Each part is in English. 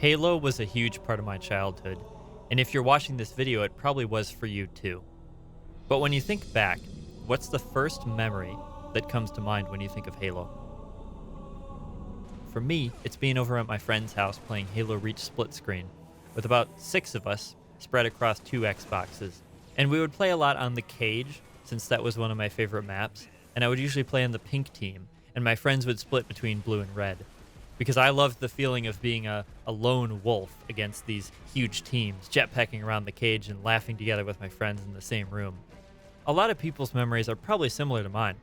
Halo was a huge part of my childhood, and if you're watching this video, it probably was for you too. But when you think back, what's the first memory that comes to mind when you think of Halo? For me, it's being over at my friend's house playing Halo Reach split screen, with about 6 of us spread across 2 Xboxes. And we would play a lot on the cage, since that was one of my favorite maps, and I would usually play on the pink team, and my friends would split between blue and red. Because I loved the feeling of being a lone wolf against these huge teams, jetpacking around the cage and laughing together with my friends in the same room. A lot of people's memories are probably similar to mine.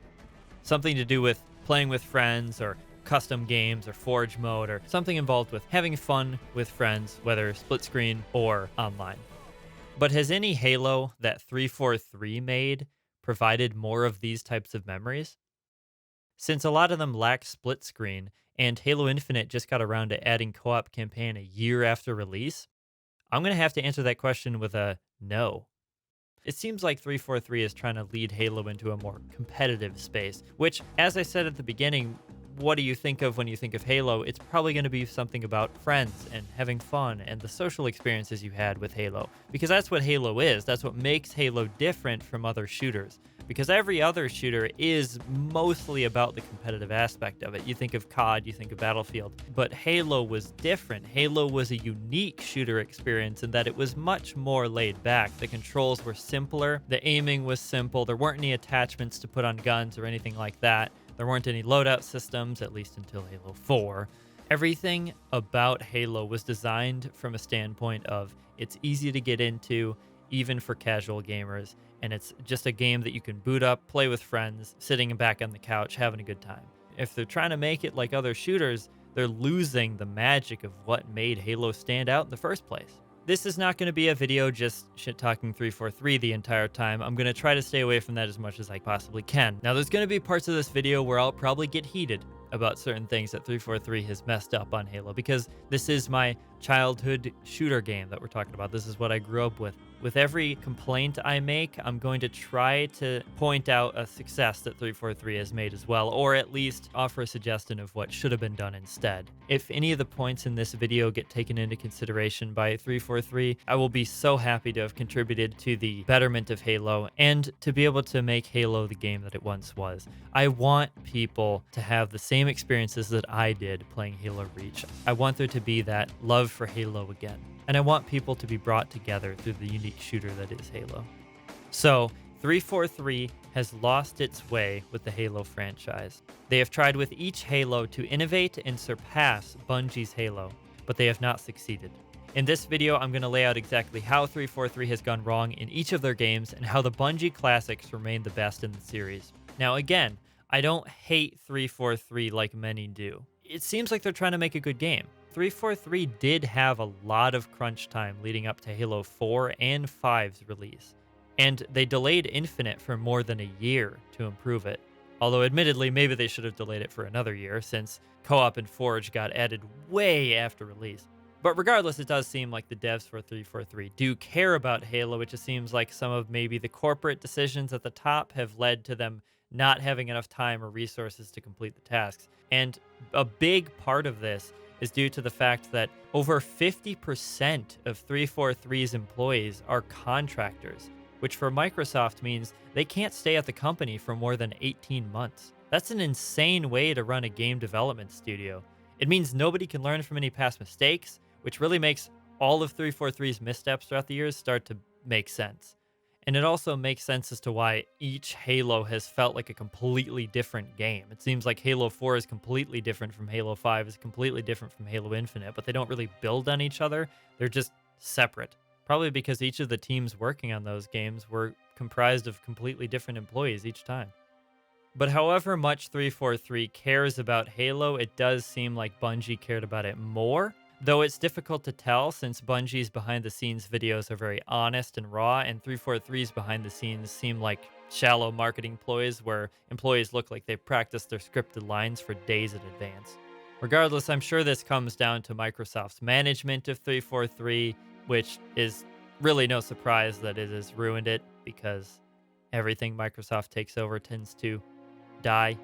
Something to do with playing with friends, or custom games, or forge mode, or something involved with having fun with friends, whether split screen or online. But has any Halo that 343 made provided more of these types of memories? Since a lot of them lack split screen, and Halo Infinite just got around to adding co-op campaign a year after release, I'm going to have to answer that question with a no. It seems like 343 is trying to lead Halo into a more competitive space, which, as I said at the beginning, what do you think of when you think of Halo? It's probably going to be something about friends and having fun and the social experiences you had with Halo. Because that's what Halo is. That's what makes Halo different from other shooters. Because every other shooter is mostly about the competitive aspect of it. You think of COD, you think of Battlefield. But Halo was different. Halo was a unique shooter experience in that it was much more laid back. The controls were simpler. The aiming was simple. There weren't any attachments to put on guns or anything like that. There weren't any loadout systems, at least until Halo 4. Everything about Halo was designed from a standpoint of it's easy to get into, even for casual gamers, and it's just a game that you can boot up, play with friends, sitting back on the couch, having a good time. If they're trying to make it like other shooters, they're losing the magic of what made Halo stand out in the first place. This is not going to be a video just shit-talking 343 the entire time. I'm going to try to stay away from that as much as I possibly can. Now, there's going to be parts of this video where I'll probably get heated about certain things that 343 has messed up on Halo, because this is my childhood shooter game that we're talking about. This is what I grew up with. With every complaint I make, I'm going to try to point out a success that 343 has made as well, or at least offer a suggestion of what should have been done instead. If any of the points in this video get taken into consideration by 343, I will be so happy to have contributed to the betterment of Halo and to be able to make Halo the game that it once was. I want people to have the same experiences that I did playing Halo Reach. I want there to be that love for Halo again. And I want people to be brought together through the unique shooter that is Halo. So, 343 has lost its way with the Halo franchise. They have tried with each Halo to innovate and surpass Bungie's Halo, but they have not succeeded. In this video, I'm going to lay out exactly how 343 has gone wrong in each of their games and how the Bungie classics remain the best in the series. Now again, I don't hate 343 like many do. It seems like they're trying to make a good game. 343 did have a lot of crunch time leading up to Halo 4 and 5's release, and they delayed Infinite for more than a year to improve it. Although admittedly, maybe they should have delayed it for another year, since co-op and Forge got added way after release. But regardless, it does seem like the devs for 343 do care about Halo. It just seems like some of maybe the corporate decisions at the top have led to them not having enough time or resources to complete the tasks. And a big part of this is due to the fact that over 50% of 343's employees are contractors, which for Microsoft means they can't stay at the company for more than 18 months. That's an insane way to run a game development studio. It means nobody can learn from any past mistakes, which really makes all of 343's missteps throughout the years start to make sense. And it also makes sense as to why each Halo has felt like a completely different game. It seems like Halo 4 is completely different from Halo 5, is completely different from Halo Infinite, but they don't really build on each other. They're just separate. Probably because each of the teams working on those games were comprised of completely different employees each time. But however much 343 cares about Halo, it does seem like Bungie cared about it more. Though it's difficult to tell, since Bungie's behind-the-scenes videos are very honest and raw, and 343's behind-the-scenes seem like shallow marketing ploys where employees look like they've practiced their scripted lines for days in advance. Regardless, I'm sure this comes down to Microsoft's management of 343, which is really no surprise that it has ruined it, because everything Microsoft takes over tends to die.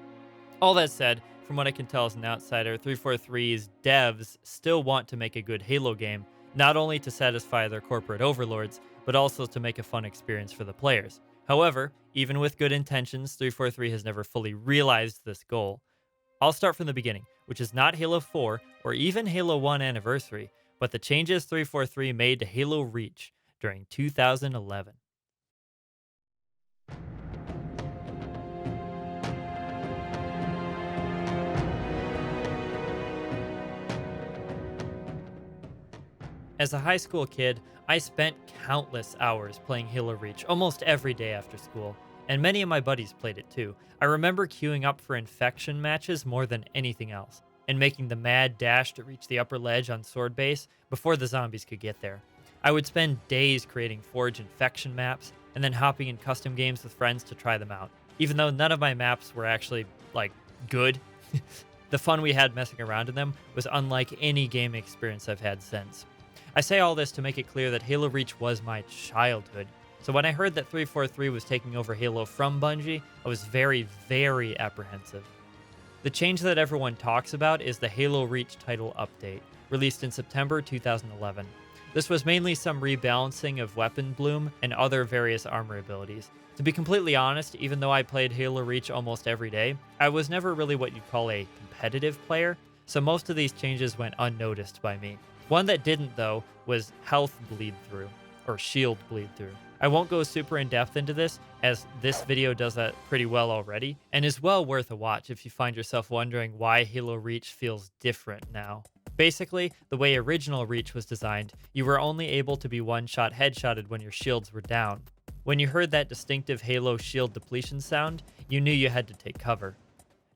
All that said, From what I can tell as an outsider, 343's devs still want to make a good Halo game, not only to satisfy their corporate overlords, but also to make a fun experience for the players. However, even with good intentions, 343 has never fully realized this goal. I'll start from the beginning, which is not Halo 4 or even Halo 1 Anniversary, but the changes 343 made to Halo Reach during 2011. As a high school kid, I spent countless hours playing Halo Reach almost every day after school, and many of my buddies played it too. I remember queuing up for infection matches more than anything else, and making the mad dash to reach the upper ledge on Sword Base before the zombies could get there. I would spend days creating Forge infection maps, and then hopping in custom games with friends to try them out. Even though none of my maps were actually, good, the fun we had messing around in them was unlike any gaming experience I've had since. I say all this to make it clear that Halo Reach was my childhood. So when I heard that 343 was taking over Halo from Bungie, I was very, very apprehensive. The change that everyone talks about is the Halo Reach title update, released in September 2011. This was mainly some rebalancing of weapon bloom and other various armor abilities. To be completely honest, even though I played Halo Reach almost every day, I was never really what you'd call a competitive player, so most of these changes went unnoticed by me. One that didn't, though, was health bleed through, or shield bleed through. I won't go super in depth into this, as this video does that pretty well already, and is well worth a watch if you find yourself wondering why Halo Reach feels different now. Basically, the way original Reach was designed, you were only able to be one-shot headshotted when your shields were down. When you heard that distinctive Halo shield depletion sound, you knew you had to take cover.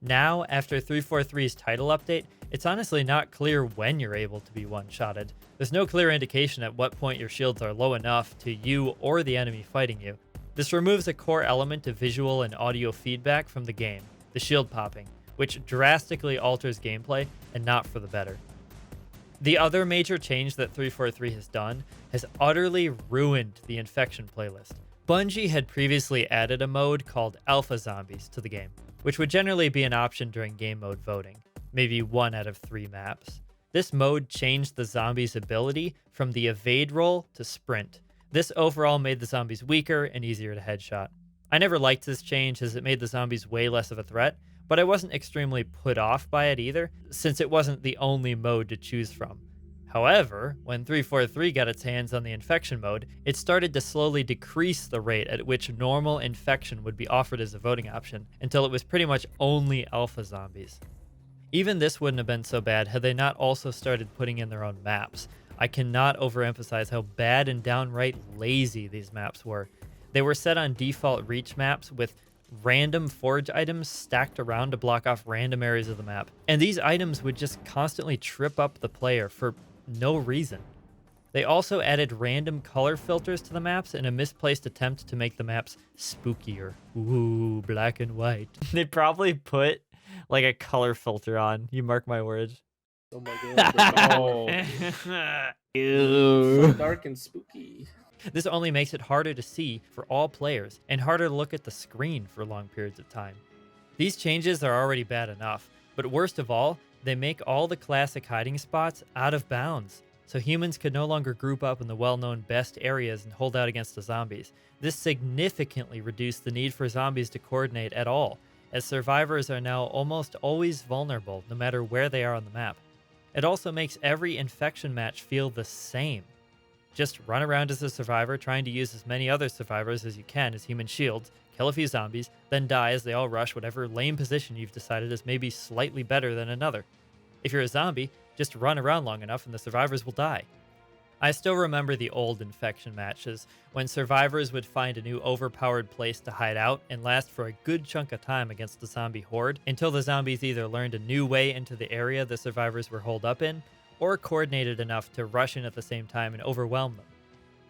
Now, after 343's title update, it's honestly not clear when you're able to be one-shotted. There's no clear indication at what point your shields are low enough to you or the enemy fighting you. This removes a core element of visual and audio feedback from the game, the shield popping, which drastically alters gameplay and not for the better. The other major change that 343 has done has utterly ruined the infection playlist. Bungie had previously added a mode called Alpha Zombies to the game, which would generally be an option during game mode voting, maybe 1 out of 3 maps. This mode changed the zombies' ability from the evade roll to sprint. This overall made the zombies weaker and easier to headshot. I never liked this change as it made the zombies way less of a threat, but I wasn't extremely put off by it either, since it wasn't the only mode to choose from. However, when 343 got its hands on the infection mode, it started to slowly decrease the rate at which normal infection would be offered as a voting option, until it was pretty much only alpha zombies. Even this wouldn't have been so bad had they not also started putting in their own maps. I cannot overemphasize how bad and downright lazy these maps were. They were set on default Reach maps with random forge items stacked around to block off random areas of the map, and these items would just constantly trip up the player for no reason. They also added random color filters to the maps in a misplaced attempt to make the maps spookier. Ooh, black and white. They probably put like a color filter on, you mark my words. Oh my god. Ew. So dark and spooky. This only makes it harder to see for all players and harder to look at the screen for long periods of time. These changes are already bad enough, but worst of all, they make all the classic hiding spots out of bounds, so humans could no longer group up in the well-known best areas and hold out against the zombies. This significantly reduced the need for zombies to coordinate at all, as survivors are now almost always vulnerable no matter where they are on the map. It also makes every infection match feel the same. Just run around as a survivor, trying to use as many other survivors as you can as human shields, kill a few zombies, then die as they all rush whatever lame position you've decided is maybe slightly better than another. If you're a zombie, just run around long enough and the survivors will die. I still remember the old infection matches, when survivors would find a new overpowered place to hide out and last for a good chunk of time against the zombie horde, until the zombies either learned a new way into the area the survivors were holed up in, or coordinated enough to rush in at the same time and overwhelm them.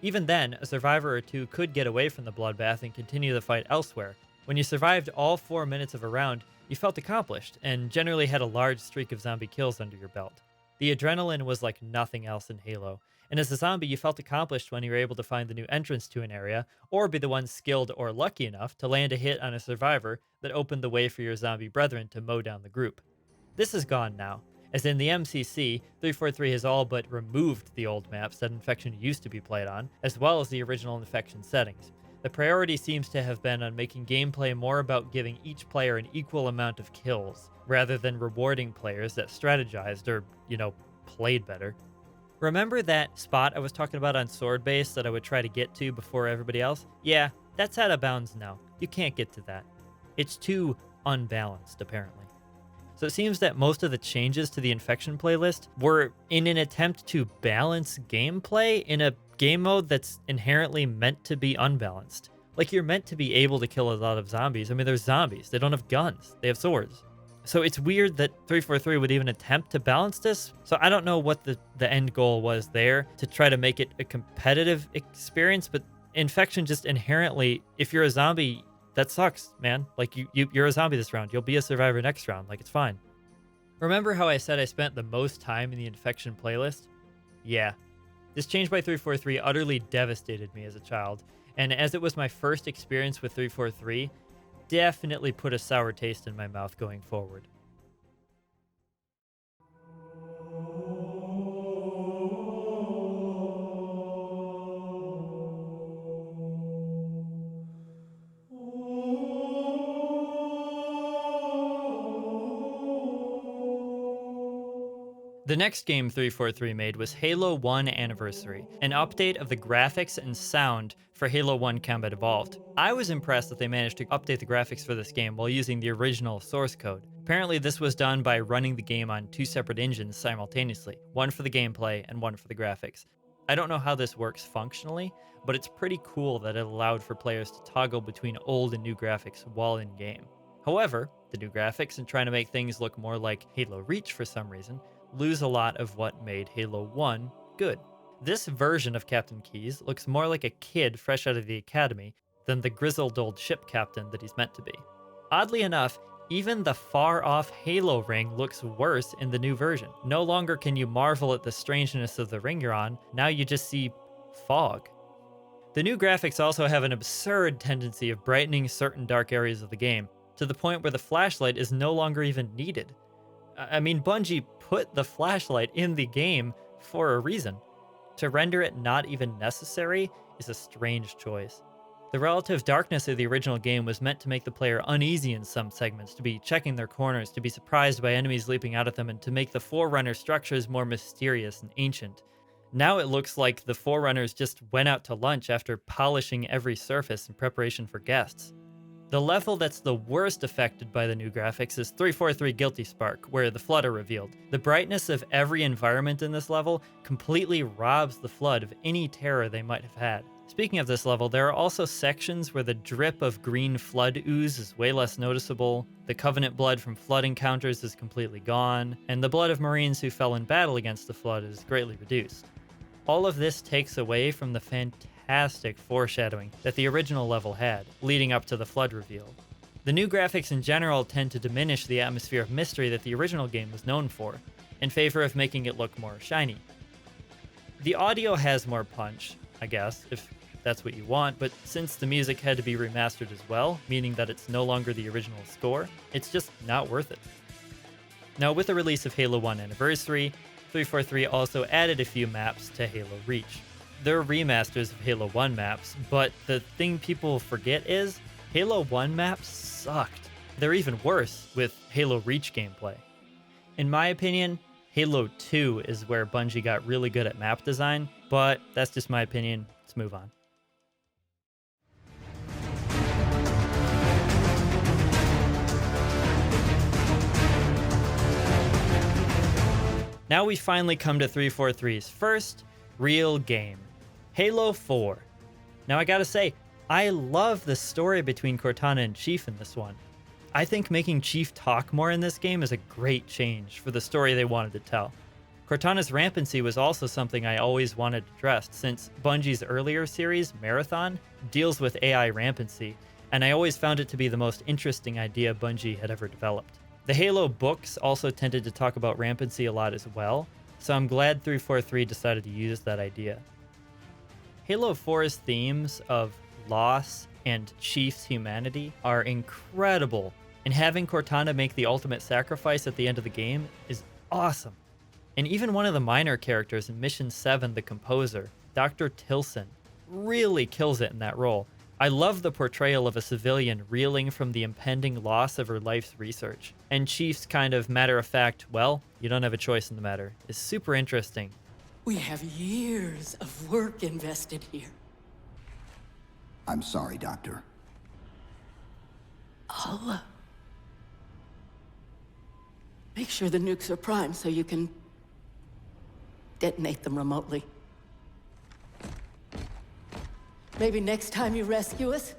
Even then, a survivor or two could get away from the bloodbath and continue the fight elsewhere. When you survived all 4 minutes of a round, you felt accomplished, and generally had a large streak of zombie kills under your belt. The adrenaline was like nothing else in Halo, and as a zombie you felt accomplished when you were able to find the new entrance to an area, or be the one skilled or lucky enough to land a hit on a survivor that opened the way for your zombie brethren to mow down the group. This is gone now, as in the MCC, 343 has all but removed the old maps that Infection used to be played on, as well as the original Infection settings. The priority seems to have been on making gameplay more about giving each player an equal amount of kills, rather than rewarding players that strategized or, played better. Remember that spot I was talking about on Sword Base that I would try to get to before everybody else? Yeah, that's out of bounds now. You can't get to that. It's too unbalanced, apparently. So it seems that most of the changes to the Infection playlist were in an attempt to balance gameplay in a game mode that's inherently meant to be unbalanced. Like, you're meant to be able to kill a lot of zombies. I mean, they're zombies. They don't have guns. They have swords. So it's weird that 343 would even attempt to balance this. So I don't know what the end goal was there to try to make it a competitive experience, but Infection just inherently, if you're a zombie, that sucks, man. Like, you're a zombie this round. You'll be a survivor next round. Like, it's fine. Remember how I said I spent the most time in the Infection playlist? Yeah. This change by 343 utterly devastated me as a child, and as it was my first experience with 343, definitely put a sour taste in my mouth going forward. The next game 343 made was Halo 1 Anniversary, an update of the graphics and sound for Halo 1 Combat Evolved. I was impressed that they managed to update the graphics for this game while using the original source code. Apparently this was done by running the game on two separate engines simultaneously, one for the gameplay and one for the graphics. I don't know how this works functionally, but it's pretty cool that it allowed for players to toggle between old and new graphics while in game. However, the new graphics and trying to make things look more like Halo Reach for some reason lose a lot of what made Halo 1 good. This version of Captain Keyes looks more like a kid fresh out of the academy than the grizzled old ship captain that he's meant to be. Oddly enough, even the far-off Halo ring looks worse in the new version. No longer can you marvel at the strangeness of the ring you're on, now you just see fog. The new graphics also have an absurd tendency of brightening certain dark areas of the game, to the point where the flashlight is no longer even needed. I mean, Bungie put the flashlight in the game for a reason. To render it not even necessary is a strange choice. The relative darkness of the original game was meant to make the player uneasy in some segments, to be checking their corners, to be surprised by enemies leaping out at them, and to make the Forerunner structures more mysterious and ancient. Now it looks like the Forerunners just went out to lunch after polishing every surface in preparation for guests. The level that's the worst affected by the new graphics is 343 Guilty Spark, where the Flood are revealed. The brightness of every environment in this level completely robs the Flood of any terror they might have had. Speaking of this level, there are also sections where the drip of green Flood ooze is way less noticeable, the Covenant blood from Flood encounters is completely gone, and the blood of Marines who fell in battle against the Flood is greatly reduced. All of this takes away from the fantastic foreshadowing that the original level had, leading up to the Flood reveal. The new graphics in general tend to diminish the atmosphere of mystery that the original game was known for, in favor of making it look more shiny. The audio has more punch, I guess, if that's what you want, but since the music had to be remastered as well, meaning that it's no longer the original score, it's just not worth it. Now, with the release of Halo 1 Anniversary, 343 also added a few maps to Halo Reach. They're remasters of Halo 1 maps, but the thing people forget is Halo 1 maps sucked. They're even worse with Halo Reach gameplay. In my opinion, Halo 2 is where Bungie got really good at map design, but that's just my opinion. Let's move on. Now we finally come to 343's first real game, Halo 4. Now I gotta say, I love the story between Cortana and Chief in this one. I think making Chief talk more in this game is a great change for the story they wanted to tell. Cortana's rampancy was also something I always wanted addressed, since Bungie's earlier series, Marathon, deals with AI rampancy, and I always found it to be the most interesting idea Bungie had ever developed. The Halo books also tended to talk about rampancy a lot as well, so I'm glad 343 decided to use that idea. Halo 4's themes of loss and Chief's humanity are incredible And having Cortana make the ultimate sacrifice at the end of the game is awesome. And even one of the minor characters in Mission 7, the composer, Dr. Tilson, really kills it in that role. I love the portrayal of a civilian reeling from the impending loss of her life's research. And Chief's kind of matter-of-fact, well, you don't have a choice in the matter, is super interesting. We have years of work invested here. I'm sorry, Doctor. I'll make sure the nukes are primed so you can detonate them remotely. Maybe next time you rescue us,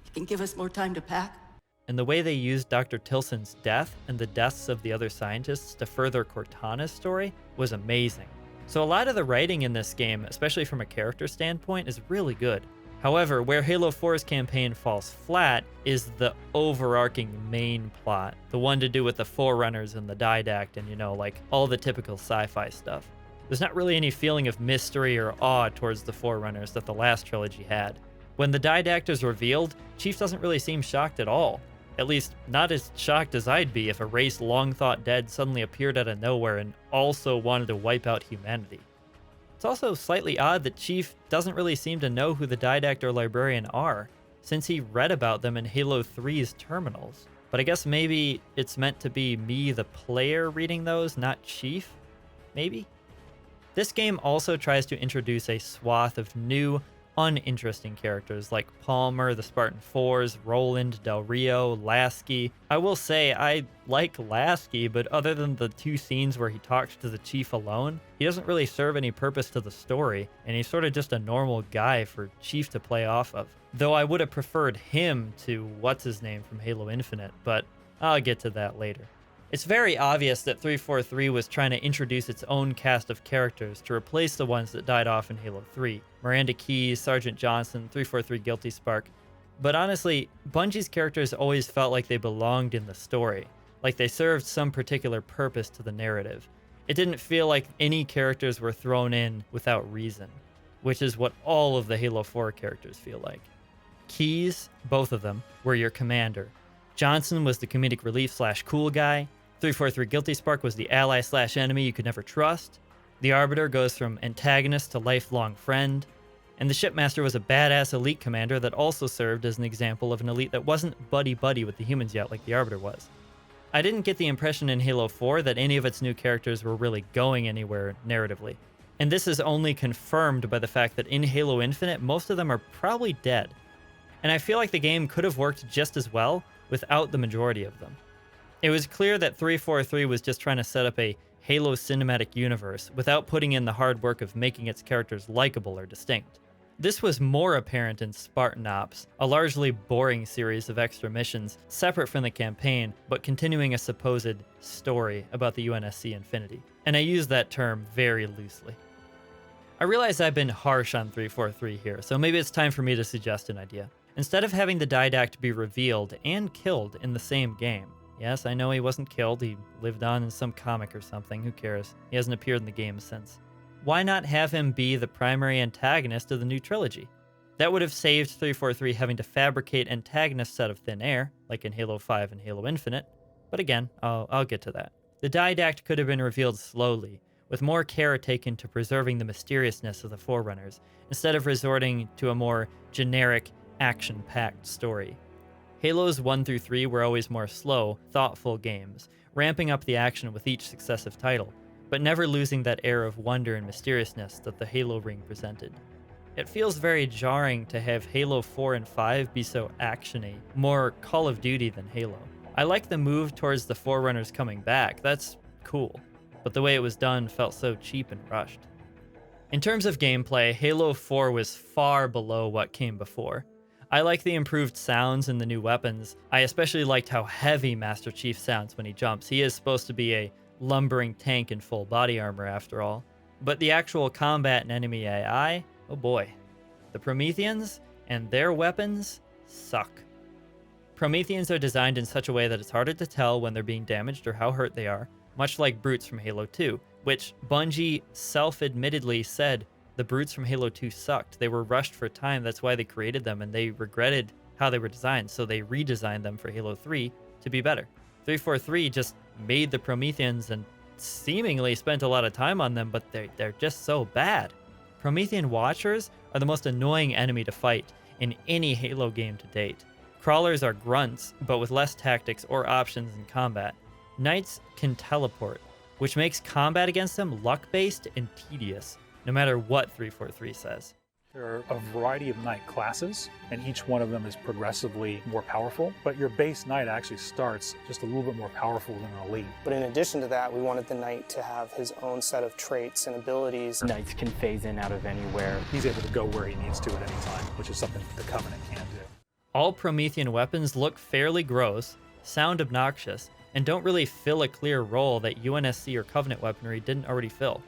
you can give us more time to pack. And the way they used Dr. Tilson's death and the deaths of the other scientists to further Cortana's story was amazing. So a lot of the writing in this game, especially from a character standpoint, is really good. However, where Halo 4's campaign falls flat is the overarching main plot, the one to do with the Forerunners and the Didact and, like all the typical sci-fi stuff. There's not really any feeling of mystery or awe towards the Forerunners that the last trilogy had. When the Didact is revealed, Chief doesn't really seem shocked at all. At least, not as shocked as I'd be if a race long thought dead suddenly appeared out of nowhere and also wanted to wipe out humanity. It's also slightly odd that Chief doesn't really seem to know who the Didact or Librarian are, since he read about them in Halo 3's terminals. But I guess maybe it's meant to be me, the player, reading those, not Chief? Maybe? This game also tries to introduce a swath of new, uninteresting characters like Palmer, the Spartan 4s, Roland, Del Rio, Lasky. I will say I like Lasky, but other than the 2 scenes where he talks to the Chief alone, he doesn't really serve any purpose to the story, and he's sort of just a normal guy for Chief to play off of. Though I would have preferred him to what's-his-name from Halo Infinite, but I'll get to that later. It's very obvious that 343 was trying to introduce its own cast of characters to replace the ones that died off in Halo 3. Miranda Keyes, Sergeant Johnson, 343 Guilty Spark. But honestly, Bungie's characters always felt like they belonged in the story, like they served some particular purpose to the narrative. It didn't feel like any characters were thrown in without reason, which is what all of the Halo 4 characters feel like. Keyes, both of them, were your commander. Johnson was the comedic relief / cool guy. 343 Guilty Spark was the ally / enemy you could never trust. The Arbiter goes from antagonist to lifelong friend. And the Shipmaster was a badass elite commander that also served as an example of an elite that wasn't buddy-buddy with the humans yet like the Arbiter was. I didn't get the impression in Halo 4 that any of its new characters were really going anywhere narratively. And this is only confirmed by the fact that in Halo Infinite, most of them are probably dead. And I feel like the game could have worked just as well without the majority of them. It was clear that 343 was just trying to set up a Halo cinematic universe without putting in the hard work of making its characters likable or distinct. This was more apparent in Spartan Ops, a largely boring series of extra missions separate from the campaign, but continuing a supposed story about the UNSC Infinity. And I use that term very loosely. I realize I've been harsh on 343 here, so maybe it's time for me to suggest an idea. Instead of having the Didact be revealed and killed in the same game, yes, I know he wasn't killed, he lived on in some comic or something, who cares? He hasn't appeared in the game since. Why not have him be the primary antagonist of the new trilogy? That would have saved 343 having to fabricate antagonists out of thin air, like in Halo 5 and Halo Infinite, but again, I'll get to that. The Didact could have been revealed slowly, with more care taken to preserving the mysteriousness of the Forerunners, instead of resorting to a more generic, action-packed story. Halos 1 through 3 were always more slow, thoughtful games, ramping up the action with each successive title, but never losing that air of wonder and mysteriousness that the Halo ring presented. It feels very jarring to have Halo 4 and 5 be so actiony, more Call of Duty than Halo. I like the move towards the Forerunners coming back, that's cool, but the way it was done felt so cheap and rushed. In terms of gameplay, Halo 4 was far below what came before. I like the improved sounds and the new weapons. I especially liked how heavy Master Chief sounds when he jumps. He is supposed to be a lumbering tank in full body armor after all. But the actual combat and enemy AI, oh boy. The Prometheans and their weapons suck. Prometheans are designed in such a way that it's harder to tell when they're being damaged or how hurt they are, much like brutes from Halo 2, which Bungie self-admittedly said The brutes from Halo 2 sucked. They were rushed for time. That's why they created them, and they regretted how they were designed, so they redesigned them for Halo 3 to be better. 343 just made the Prometheans and seemingly spent a lot of time on them, but they're just so bad. Promethean Watchers are the most annoying enemy to fight in any Halo game to date. Crawlers are grunts, but with less tactics or options in combat. Knights can teleport, which makes combat against them luck-based and tedious, no matter what 343 says. There are a variety of knight classes, and each one of them is progressively more powerful, but your base knight actually starts just a little bit more powerful than an elite. But in addition to that, we wanted the knight to have his own set of traits and abilities. Knights can phase in out of anywhere. He's able to go where he needs to at any time, which is something the Covenant can't do. All Promethean weapons look fairly gross, sound obnoxious, and don't really fill a clear role that UNSC or Covenant weaponry didn't already fill.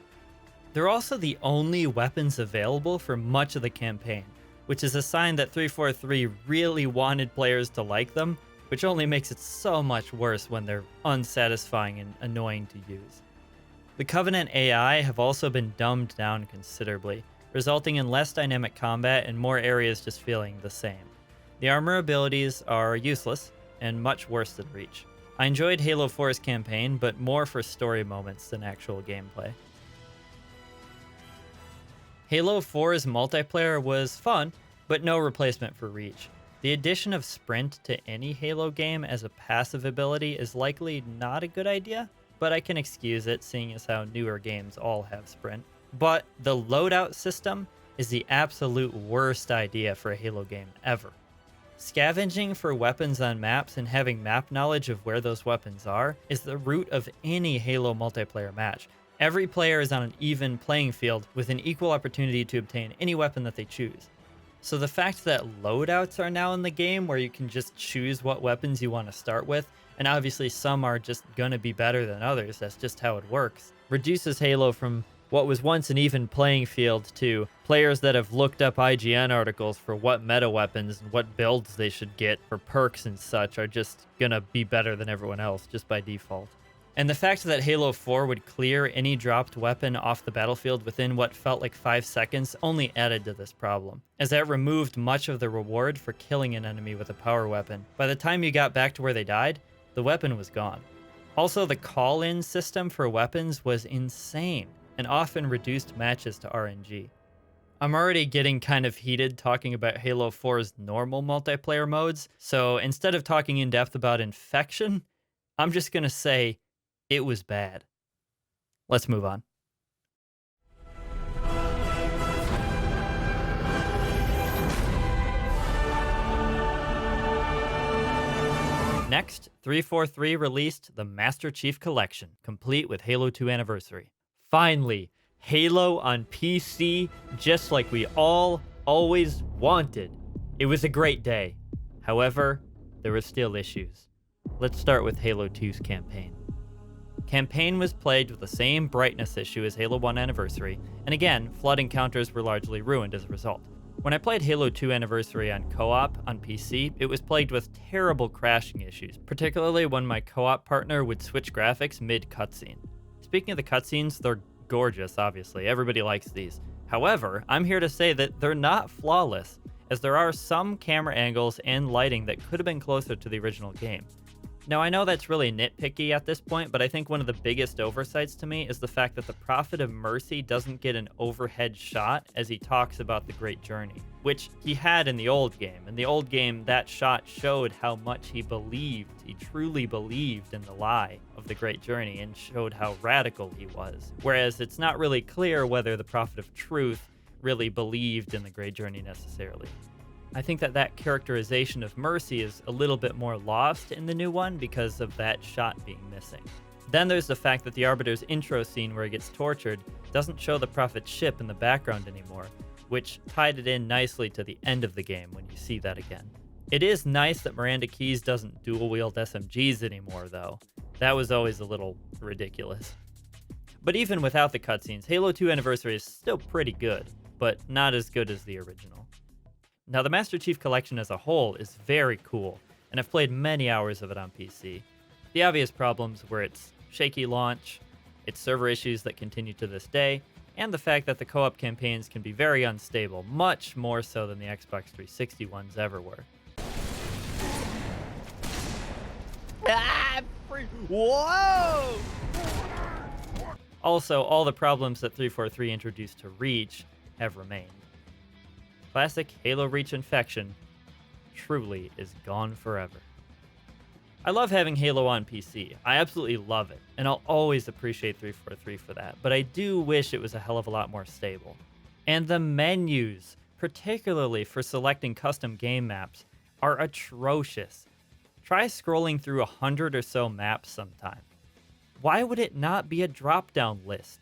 They're also the only weapons available for much of the campaign, which is a sign that 343 really wanted players to like them, which only makes it so much worse when they're unsatisfying and annoying to use. The Covenant AI have also been dumbed down considerably, resulting in less dynamic combat and more areas just feeling the same. The armor abilities are useless and much worse than Reach. I enjoyed Halo 4's campaign, but more for story moments than actual gameplay. Halo 4's multiplayer was fun, but no replacement for Reach. The addition of Sprint to any Halo game as a passive ability is likely not a good idea, but I can excuse it seeing as how newer games all have Sprint. But the loadout system is the absolute worst idea for a Halo game ever. Scavenging for weapons on maps and having map knowledge of where those weapons are is the root of any Halo multiplayer match. Every player is on an even playing field with an equal opportunity to obtain any weapon that they choose. So the fact that loadouts are now in the game where you can just choose what weapons you want to start with, and obviously some are just gonna be better than others, that's just how it works, reduces Halo from what was once an even playing field to players that have looked up IGN articles for what meta weapons and what builds they should get for perks and such are just gonna be better than everyone else just by default. And the fact that Halo 4 would clear any dropped weapon off the battlefield within what felt like 5 seconds only added to this problem, as that removed much of the reward for killing an enemy with a power weapon. By the time you got back to where they died, the weapon was gone. Also, the call-in system for weapons was insane, and often reduced matches to RNG. I'm already getting kind of heated talking about Halo 4's normal multiplayer modes, so instead of talking in depth about Infection, I'm just gonna say, it was bad. Let's move on. Next, 343 released the Master Chief Collection, complete with Halo 2 Anniversary. Finally, Halo on PC, just like we all always wanted. It was a great day. However, there were still issues. Let's start with Halo 2's campaign. Campaign was plagued with the same brightness issue as Halo 1 Anniversary, and again, flood encounters were largely ruined as a result. When I played Halo 2 Anniversary on co-op on PC, it was plagued with terrible crashing issues, particularly when my co-op partner would switch graphics mid-cutscene. Speaking of the cutscenes, they're gorgeous, obviously. Everybody likes these. However, I'm here to say that they're not flawless, as there are some camera angles and lighting that could have been closer to the original game. Now, I know that's really nitpicky at this point, but I think one of the biggest oversights to me is the fact that the Prophet of Mercy doesn't get an overhead shot as he talks about the Great Journey, which he had in the old game. In the old game, that shot showed how much he truly believed in the lie of the Great Journey and showed how radical he was. Whereas it's not really clear whether the Prophet of Truth really believed in the Great Journey necessarily. I think that characterization of Mercy is a little bit more lost in the new one because of that shot being missing. Then there's the fact that the Arbiter's intro scene where he gets tortured doesn't show the Prophet's ship in the background anymore, which tied it in nicely to the end of the game when you see that again. It is nice that Miranda Keyes doesn't dual-wield SMGs anymore, though. That was always a little ridiculous. But even without the cutscenes, Halo 2 Anniversary is still pretty good, but not as good as the original. Now, the Master Chief Collection as a whole is very cool, and I've played many hours of it on PC. The obvious problems were its shaky launch, its server issues that continue to this day, and the fact that the co-op campaigns can be very unstable, much more so than the Xbox 360 ones ever were. Whoa! Also, all the problems that 343 introduced to Reach have remained. Classic Halo Reach infection truly is gone forever. I love having Halo on PC. I absolutely love it, and I'll always appreciate 343 for that, but I do wish it was a hell of a lot more stable. And the menus, particularly for selecting custom game maps, are atrocious. Try scrolling through 100 or so maps sometime. Why would it not be a drop-down list?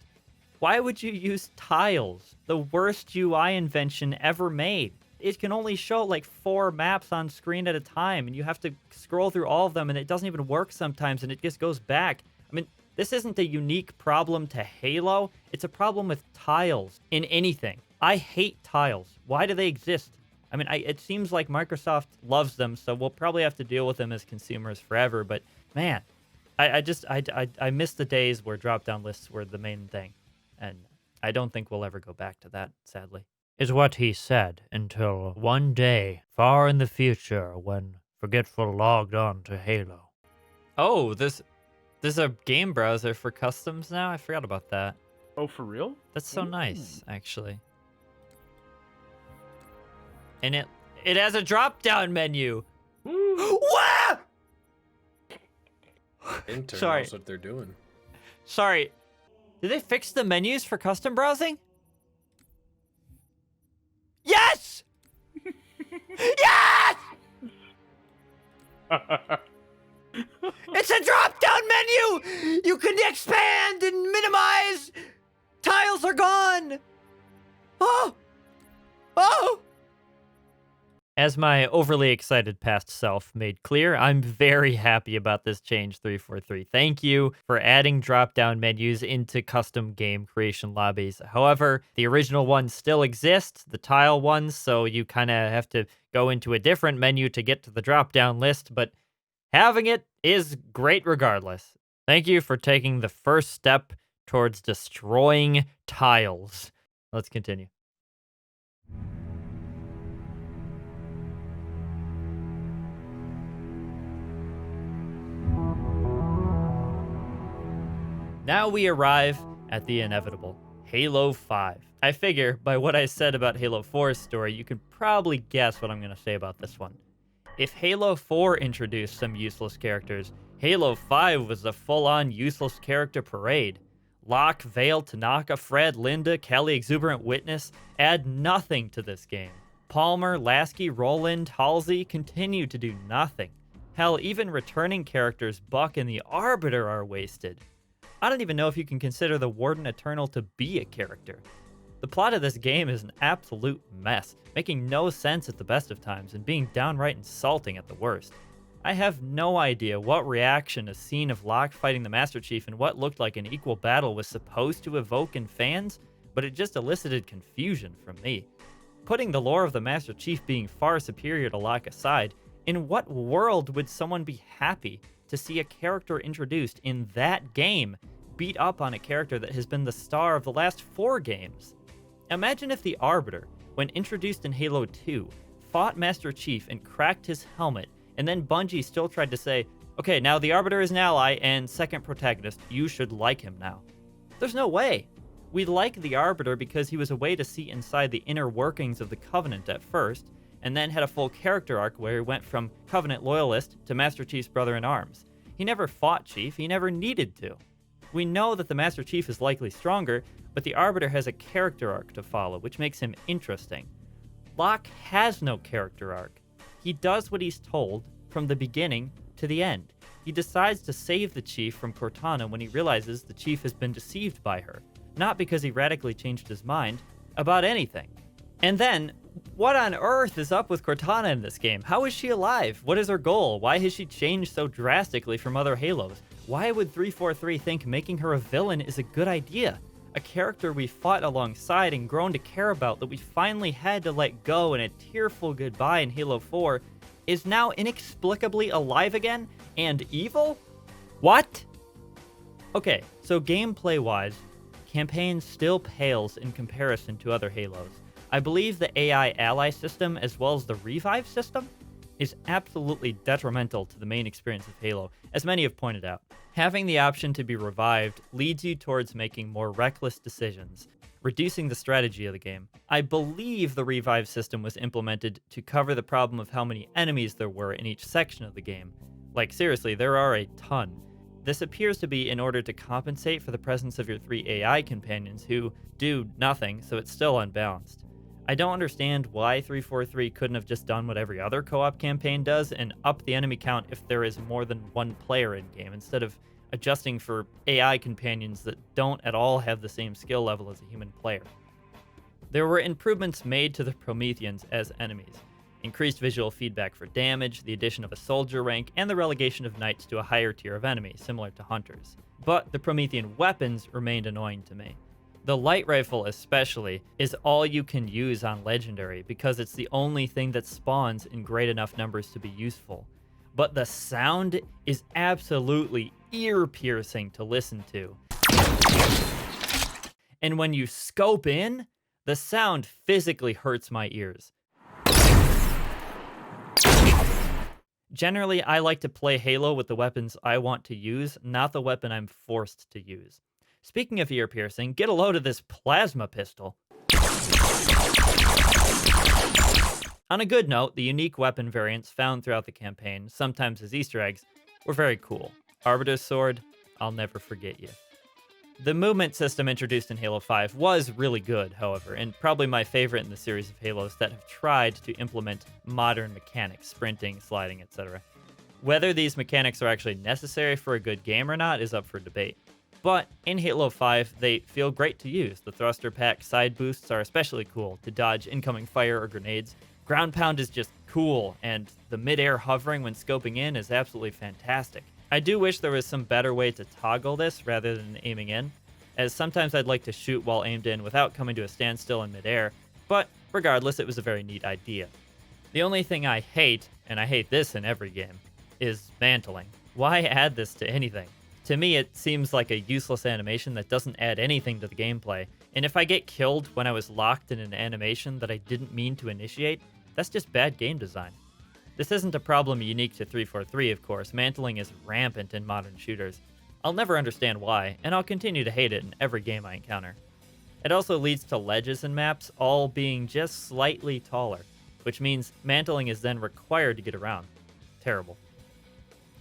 Why would you use tiles? The worst UI invention ever made. It can only show like 4 maps on screen at a time, and you have to scroll through all of them, and it doesn't even work sometimes, and it just goes back. I mean, this isn't a unique problem to Halo. It's a problem with tiles in anything. I hate tiles. Why do they exist? I mean, it seems like Microsoft loves them, so we'll probably have to deal with them as consumers forever, but man, I miss the days where drop-down lists were the main thing, and I don't think we'll ever go back to that, sadly. Is what he said until one day, far in the future, when Forgetful logged on to Halo. Oh, there's a game browser for customs now? I forgot about that. Oh, for real? That's so nice, actually. And it has a drop-down menu. What? Intern Sorry. knows what they're doing. Sorry. Did they fix the menus for custom browsing? Yes! Yes! It's a drop-down menu! You can expand and minimize! Tiles are gone! Oh! Oh! As my overly excited past self made clear, I'm very happy about this change, 343. Thank you for adding drop-down menus into custom game creation lobbies. However, the original ones still exist, the tile ones, so you kind of have to go into a different menu to get to the drop-down list, but having it is great regardless. Thank you for taking the first step towards destroying tiles. Let's continue. Now we arrive at the inevitable, Halo 5. I figure, by what I said about Halo 4's story, you can probably guess what I'm going to say about this one. If Halo 4 introduced some useless characters, Halo 5 was a full-on useless character parade. Locke, Vale, Tanaka, Fred, Linda, Kelly, Exuberant Witness add nothing to this game. Palmer, Lasky, Roland, Halsey continue to do nothing. Hell, even returning characters Buck and the Arbiter are wasted. I don't even know if you can consider the Warden Eternal to be a character. The plot of this game is an absolute mess, making no sense at the best of times and being downright insulting at the worst. I have no idea what reaction a scene of Locke fighting the Master Chief in what looked like an equal battle was supposed to evoke in fans, but it just elicited confusion from me. Putting the lore of the Master Chief being far superior to Locke aside, in what world would someone be happy to see a character introduced in that game beat up on a character that has been the star of the last 4 games? Imagine if the Arbiter, when introduced in Halo 2, fought Master Chief and cracked his helmet, and then Bungie still tried to say, okay, now the Arbiter is an ally and second protagonist, you should like him now. There's no way. We like the Arbiter because he was a way to see inside the inner workings of the Covenant at first, and then had a full character arc where he went from Covenant loyalist to Master Chief's brother-in-arms. He never fought Chief, he never needed to. We know that the Master Chief is likely stronger, but the Arbiter has a character arc to follow, which makes him interesting. Locke has no character arc. He does what he's told from the beginning to the end. He decides to save the Chief from Cortana when he realizes the Chief has been deceived by her, not because he radically changed his mind about anything. And then, what on earth is up with Cortana in this game? How is she alive? What is her goal? Why has she changed so drastically from other Halos? Why would 343 think making her a villain is a good idea? A character we fought alongside and grown to care about that we finally had to let go in a tearful goodbye in Halo 4 is now inexplicably alive again and evil? What? Okay, so gameplay-wise, campaign still pales in comparison to other Halos. I believe the AI ally system, as well as the revive system, is absolutely detrimental to the main experience of Halo, as many have pointed out. Having the option to be revived leads you towards making more reckless decisions, reducing the strategy of the game. I believe the revive system was implemented to cover the problem of how many enemies there were in each section of the game. Like, seriously, there are a ton. This appears to be in order to compensate for the presence of your 3 AI companions who do nothing, so it's still unbalanced. I don't understand why 343 couldn't have just done what every other co-op campaign does and up the enemy count if there is more than one player in-game, instead of adjusting for AI companions that don't at all have the same skill level as a human player. There were improvements made to the Prometheans as enemies. Increased visual feedback for damage, the addition of a soldier rank, and the relegation of knights to a higher tier of enemy, similar to hunters. But the Promethean weapons remained annoying to me. The light rifle especially is all you can use on Legendary because it's the only thing that spawns in great enough numbers to be useful. But the sound is absolutely ear-piercing to listen to. And when you scope in, the sound physically hurts my ears. Generally, I like to play Halo with the weapons I want to use, not the weapon I'm forced to use. Speaking of ear piercing, get a load of this plasma pistol. On a good note, the unique weapon variants found throughout the campaign, sometimes as Easter eggs, were very cool. Arbiter's Sword, I'll never forget you. The movement system introduced in Halo 5 was really good, however, and probably my favorite in the series of Halos that have tried to implement modern mechanics, sprinting, sliding, etc. Whether these mechanics are actually necessary for a good game or not is up for debate. But in Halo 5, they feel great to use. The thruster pack side boosts are especially cool to dodge incoming fire or grenades. Ground pound is just cool, and the mid-air hovering when scoping in is absolutely fantastic. I do wish there was some better way to toggle this rather than aiming in, as sometimes I'd like to shoot while aimed in without coming to a standstill in midair, but regardless, it was a very neat idea. The only thing I hate, and I hate this in every game, is mantling. Why add this to anything? To me, it seems like a useless animation that doesn't add anything to the gameplay, and if I get killed when I was locked in an animation that I didn't mean to initiate, that's just bad game design. This isn't a problem unique to 343, of course. Mantling is rampant in modern shooters. I'll never understand why, and I'll continue to hate it in every game I encounter. It also leads to ledges and maps all being just slightly taller, which means mantling is then required to get around. Terrible.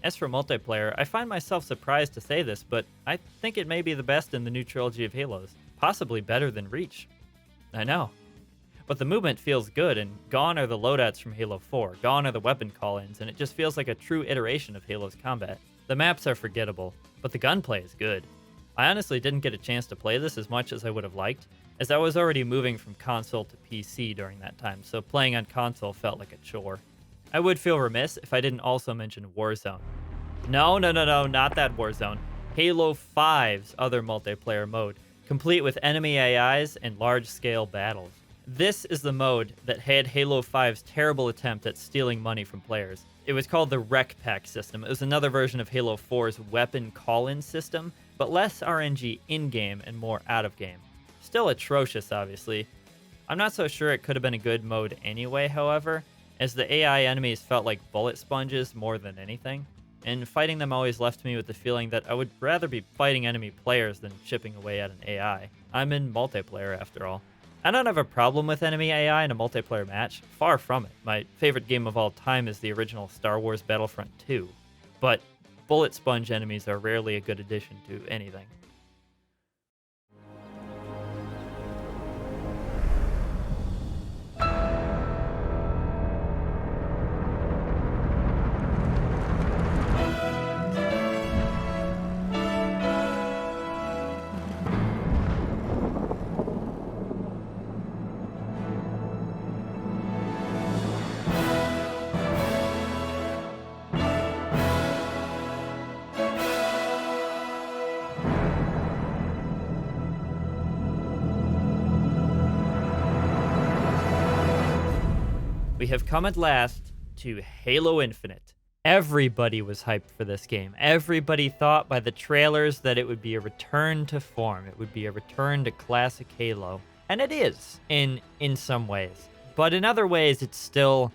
As for multiplayer, I find myself surprised to say this, but I think it may be the best in the new trilogy of Halos. Possibly better than Reach. I know. But the movement feels good, and gone are the loadouts from Halo 4, gone are the weapon call-ins, and it just feels like a true iteration of Halo's combat. The maps are forgettable, but the gunplay is good. I honestly didn't get a chance to play this as much as I would have liked, as I was already moving from console to PC during that time, so playing on console felt like a chore. I would feel remiss if I didn't also mention Warzone. No, not that Warzone. Halo 5's other multiplayer mode, complete with enemy AIs and large-scale battles. This is the mode that had Halo 5's terrible attempt at stealing money from players. It was called the Rec Pack system. It was another version of Halo 4's weapon call-in system, but less RNG in-game and more out-of-game. Still atrocious, obviously. I'm not so sure it could have been a good mode anyway, however, as the AI enemies felt like bullet sponges more than anything, and fighting them always left me with the feeling that I would rather be fighting enemy players than chipping away at an AI. I'm in multiplayer, after all. I don't have a problem with enemy AI in a multiplayer match, far from it. My favorite game of all time is the original Star Wars Battlefront 2, but bullet sponge enemies are rarely a good addition to anything. We have come at last to Halo Infinite. Everybody was hyped for this game. Everybody thought by the trailers that it would be a return to form. It would be a return to classic Halo. And it is, in some ways. But in other ways, it's still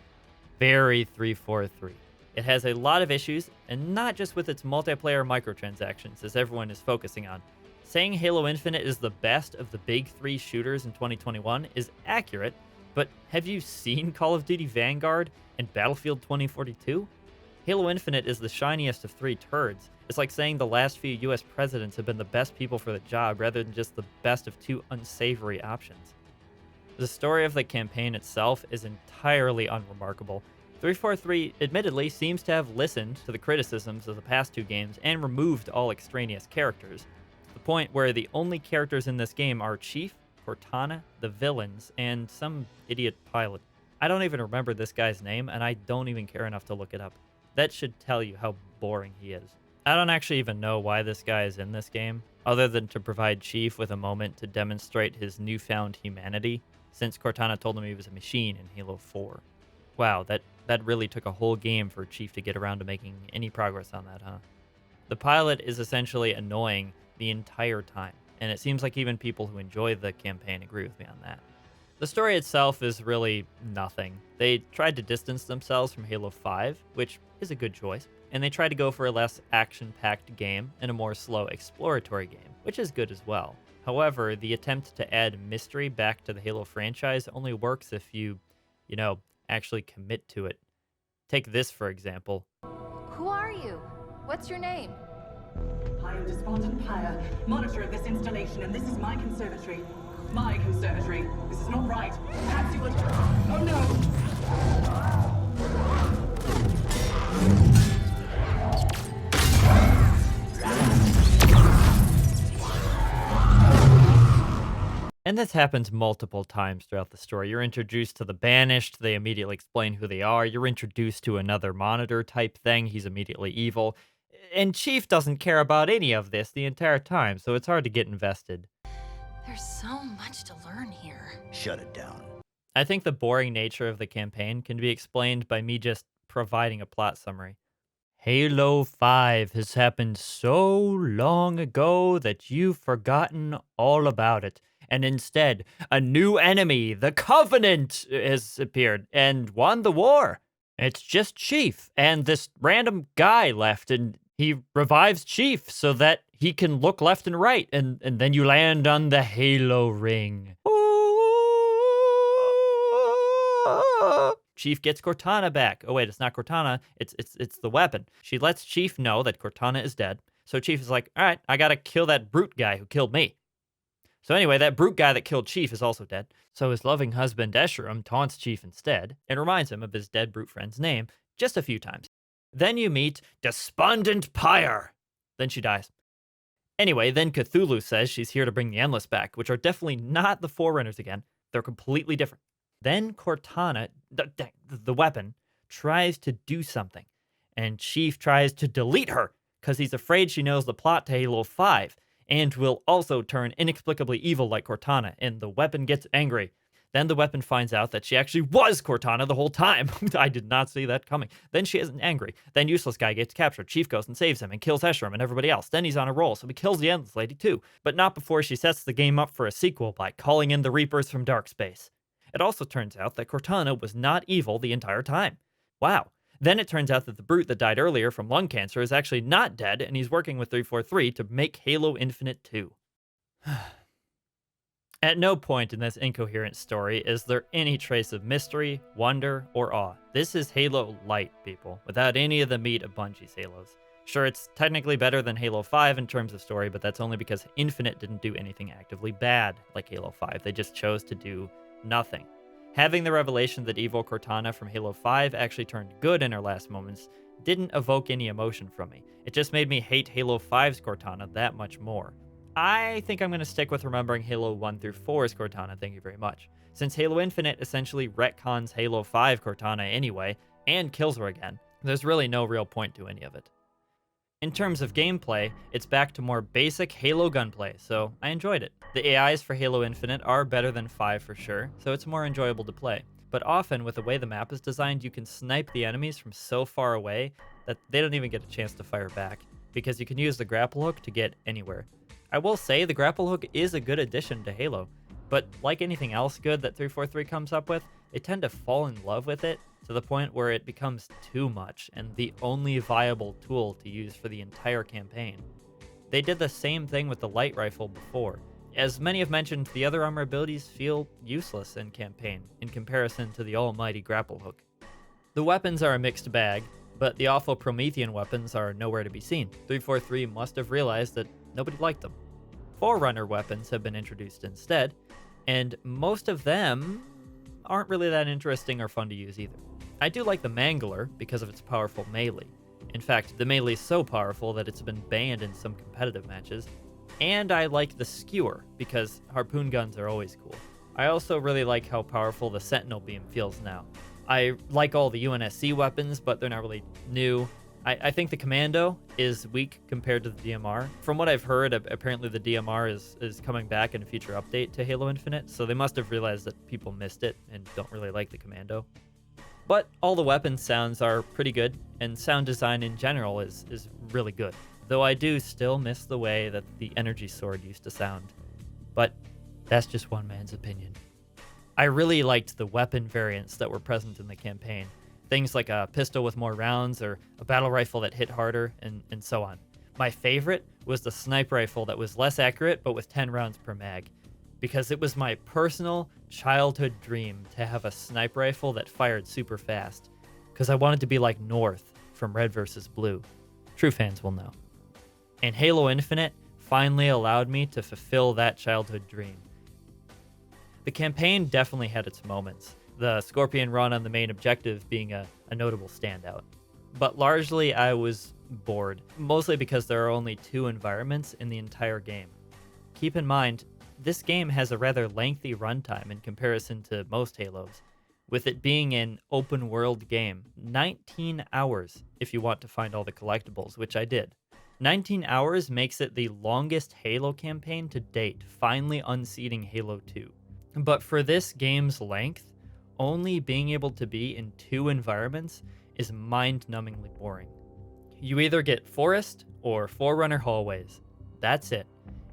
very 343. It has a lot of issues, and not just with its multiplayer microtransactions, as everyone is focusing on. Saying Halo Infinite is the best of the big three shooters in 2021 is accurate, but have you seen Call of Duty Vanguard and Battlefield 2042? Halo Infinite is the shiniest of three turds. It's like saying the last few US presidents have been the best people for the job rather than just the best of two unsavory options. The story of the campaign itself is entirely unremarkable. 343 admittedly seems to have listened to the criticisms of the past two games and removed all extraneous characters, to the point where the only characters in this game are Chief, Cortana, the villains, and some idiot pilot. I don't even remember this guy's name, and I don't even care enough to look it up. That should tell you how boring he is. I don't actually even know why this guy is in this game, other than to provide Chief with a moment to demonstrate his newfound humanity, since Cortana told him he was a machine in Halo 4. Wow, that really took a whole game for Chief to get around to making any progress on that, huh? The pilot is essentially annoying the entire time, and it seems like even people who enjoy the campaign agree with me on that. The story itself is really nothing. They tried to distance themselves from Halo 5, which is a good choice, and they tried to go for a less action-packed game and a more slow exploratory game, which is good as well. However, the attempt to add mystery back to the Halo franchise only works if you actually commit to it. Take this, for example. Who are you? What's your name? I am Despondent Pyre, monitor of this installation, and this is my conservatory. My conservatory. This is not right. Perhaps you would... Oh no! And this happens multiple times throughout the story. You're introduced to the Banished, they immediately explain who they are. You're introduced to another monitor type thing, he's immediately evil. And Chief doesn't care about any of this the entire time, so it's hard to get invested. There's so much to learn here. Shut it down. I think the boring nature of the campaign can be explained by me just providing a plot summary. Halo 5 has happened so long ago that you've forgotten all about it. And instead, a new enemy, the Covenant, has appeared and won the war. It's just Chief and this random guy left, and he revives Chief so that he can look left and right, and then you land on the Halo ring. Chief gets Cortana back. Oh wait, it's not Cortana, it's the weapon. She lets Chief know that Cortana is dead. So Chief is like, all right, I gotta kill that brute guy who killed me. So anyway, that brute guy that killed Chief is also dead. So his loving husband Escharum taunts Chief instead and reminds him of his dead brute friend's name just a few times. Then you meet Despondent Pyre. Then she dies. Anyway, then Cthulhu says she's here to bring the Endless back, which are definitely not the Forerunners again. They're completely different. Then Cortana, the weapon, tries to do something. And Chief tries to delete her because he's afraid she knows the plot to Halo 5 and will also turn inexplicably evil like Cortana, and the weapon gets angry. Then the weapon finds out that she actually was Cortana the whole time. I did not see that coming. Then she isn't angry. Then Useless Guy gets captured. Chief goes and saves him and kills Escharum and everybody else. Then he's on a roll, so he kills the Endless Lady too. But not before she sets the game up for a sequel by calling in the Reapers from Dark Space. It also turns out that Cortana was not evil the entire time. Wow. Then it turns out that the brute that died earlier from lung cancer is actually not dead, and he's working with 343 to make Halo Infinite 2. At no point in this incoherent story is there any trace of mystery, wonder, or awe. This is Halo Light, people, without any of the meat of Bungie's Halos. Sure, it's technically better than Halo 5 in terms of story, but that's only because Infinite didn't do anything actively bad like Halo 5. They just chose to do nothing. Having the revelation that evil Cortana from Halo 5 actually turned good in her last moments didn't evoke any emotion from me. It just made me hate Halo 5's Cortana that much more. I think I'm going to stick with remembering Halo 1 through 4's Cortana, thank you very much. Since Halo Infinite essentially retcons Halo 5 Cortana anyway, and kills her again, there's really no real point to any of it. In terms of gameplay, it's back to more basic Halo gunplay, so I enjoyed it. The AIs for Halo Infinite are better than 5 for sure, so it's more enjoyable to play. but often with the way the map is designed, you can snipe the enemies from so far away that they don't even get a chance to fire back, because you can use the grapple hook to get anywhere. I will say the grapple hook is a good addition to Halo, but like anything else good that 343 comes up with, they tend to fall in love with it to the point where it becomes too much and the only viable tool to use for the entire campaign. They did the same thing with the light rifle before. As many have mentioned, the other armor abilities feel useless in campaign in comparison to the almighty grapple hook. The weapons are a mixed bag, but the awful Promethean weapons are nowhere to be seen. 343 must have realized that nobody liked them. Forerunner weapons have been introduced instead, and most of them aren't really that interesting or fun to use either. I do like the Mangler because of its powerful melee. In fact, the melee is so powerful that it's been banned in some competitive matches. And I like the Skewer because harpoon guns are always cool. I also really like how powerful the Sentinel beam feels now. I like all the UNSC weapons, but they're not really new. I think the Commando is weak compared to the DMR. From what I've heard, apparently the DMR is coming back in a future update to Halo Infinite, so they must have realized that people missed it and don't really like the Commando. But all the weapon sounds are pretty good, and sound design in general is really good. Though I do still miss the way that the energy sword used to sound. But that's just one man's opinion. I really liked the weapon variants that were present in the campaign. Things like a pistol with more rounds or a battle rifle that hit harder and so on. My favorite was the sniper rifle that was less accurate but with 10 rounds per mag, because it was my personal childhood dream to have a sniper rifle that fired super fast, because I wanted to be like North from Red vs. Blue. True fans will know. And Halo Infinite finally allowed me to fulfill that childhood dream. The campaign definitely had its moments, the Scorpion run on the main objective being a notable standout. But largely I was bored, mostly because there are only 2 environments in the entire game. Keep in mind, this game has a rather lengthy runtime in comparison to most Halos, with it being an open world game. 19 hours if you want to find all the collectibles, which I did. 19 hours makes it the longest Halo campaign to date, finally unseating Halo 2. But for this game's length, only being able to be in 2 environments is mind-numbingly boring. You either get forest or Forerunner hallways. That's it.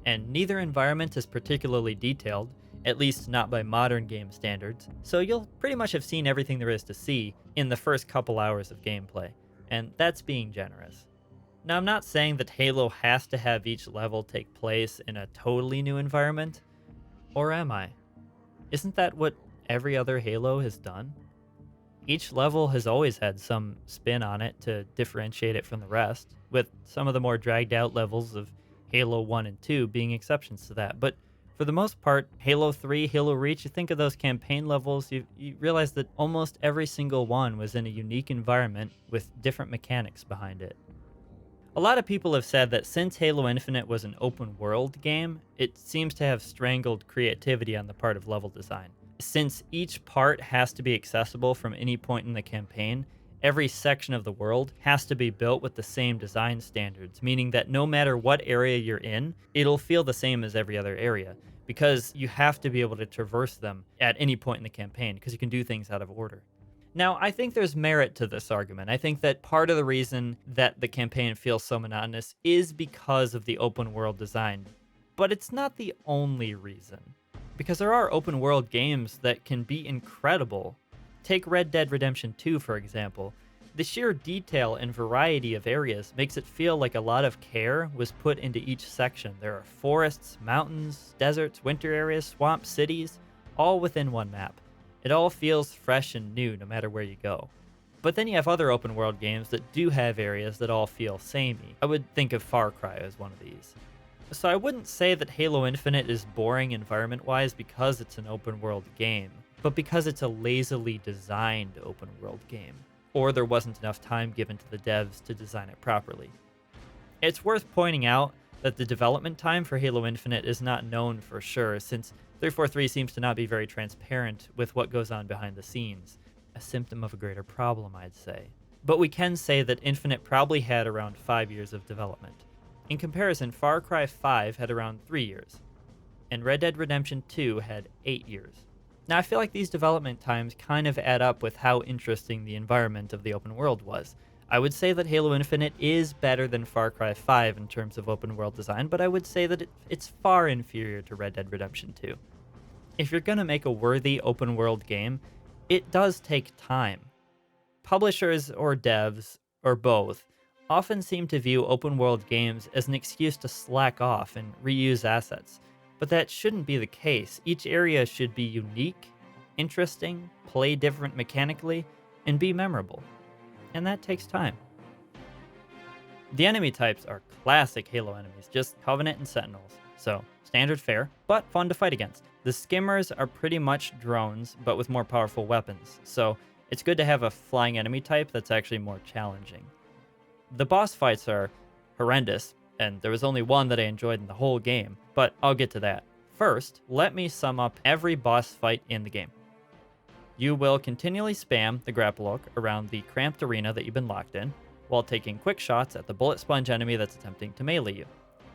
And neither environment is particularly detailed, at least not by modern game standards, so you'll pretty much have seen everything there is to see in the first couple hours of gameplay, and that's being generous. Now, I'm not saying that Halo has to have each level take place in a totally new environment, or am I? Isn't that what every other Halo has done? Each level has always had some spin on it to differentiate it from the rest, with some of the more dragged out levels of Halo 1 and 2 being exceptions to that. But for the most part, Halo 3, Halo Reach, you think of those campaign levels, you realize that almost every single one was in a unique environment with different mechanics behind it. A lot of people have said that since Halo Infinite was an open world game, it seems to have strangled creativity on the part of level design. Since each part has to be accessible from any point in the campaign, every section of the world has to be built with the same design standards, meaning that no matter what area you're in, it'll feel the same as every other area, because you have to be able to traverse them at any point in the campaign, because you can do things out of order. Now, I think there's merit to this argument. I think that part of the reason that the campaign feels so monotonous is because of the open world design, but it's not the only reason. Because there are open world games that can be incredible. Take Red Dead Redemption 2, for example. The sheer detail and variety of areas makes it feel like a lot of care was put into each section. There are forests, mountains, deserts, winter areas, swamps, cities, all within one map. It all feels fresh and new no matter where you go. But then you have other open world games that do have areas that all feel samey. I would think of Far Cry as one of these. So I wouldn't say that Halo Infinite is boring environment-wise because it's an open-world game, but because it's a lazily designed open-world game, or there wasn't enough time given to the devs to design it properly. It's worth pointing out that the development time for Halo Infinite is not known for sure, since 343 seems to not be very transparent with what goes on behind the scenes, a symptom of a greater problem, I'd say. But we can say that Infinite probably had around 5 years of development. In comparison, Far Cry 5 had around 3 years, and Red Dead Redemption 2 had 8 years. Now, I feel like these development times kind of add up with how interesting the environment of the open world was. I would say that Halo Infinite is better than Far Cry 5 in terms of open world design, but I would say that it's far inferior to Red Dead Redemption 2. If you're going to make a worthy open world game, it does take time. Publishers or devs, or both, often seem to view open world games as an excuse to slack off and reuse assets. But that shouldn't be the case. Each area should be unique, interesting, play different mechanically, and be memorable. And that takes time. The enemy types are classic Halo enemies, just Covenant and Sentinels. So, standard fare, but fun to fight against. The skimmers are pretty much drones, but with more powerful weapons. So, it's good to have a flying enemy type that's actually more challenging. The boss fights are horrendous, and there was only one that I enjoyed in the whole game, but I'll get to that. First, let me sum up every boss fight in the game. You will continually spam the grapple hook around the cramped arena that you've been locked in, while taking quick shots at the bullet sponge enemy that's attempting to melee you.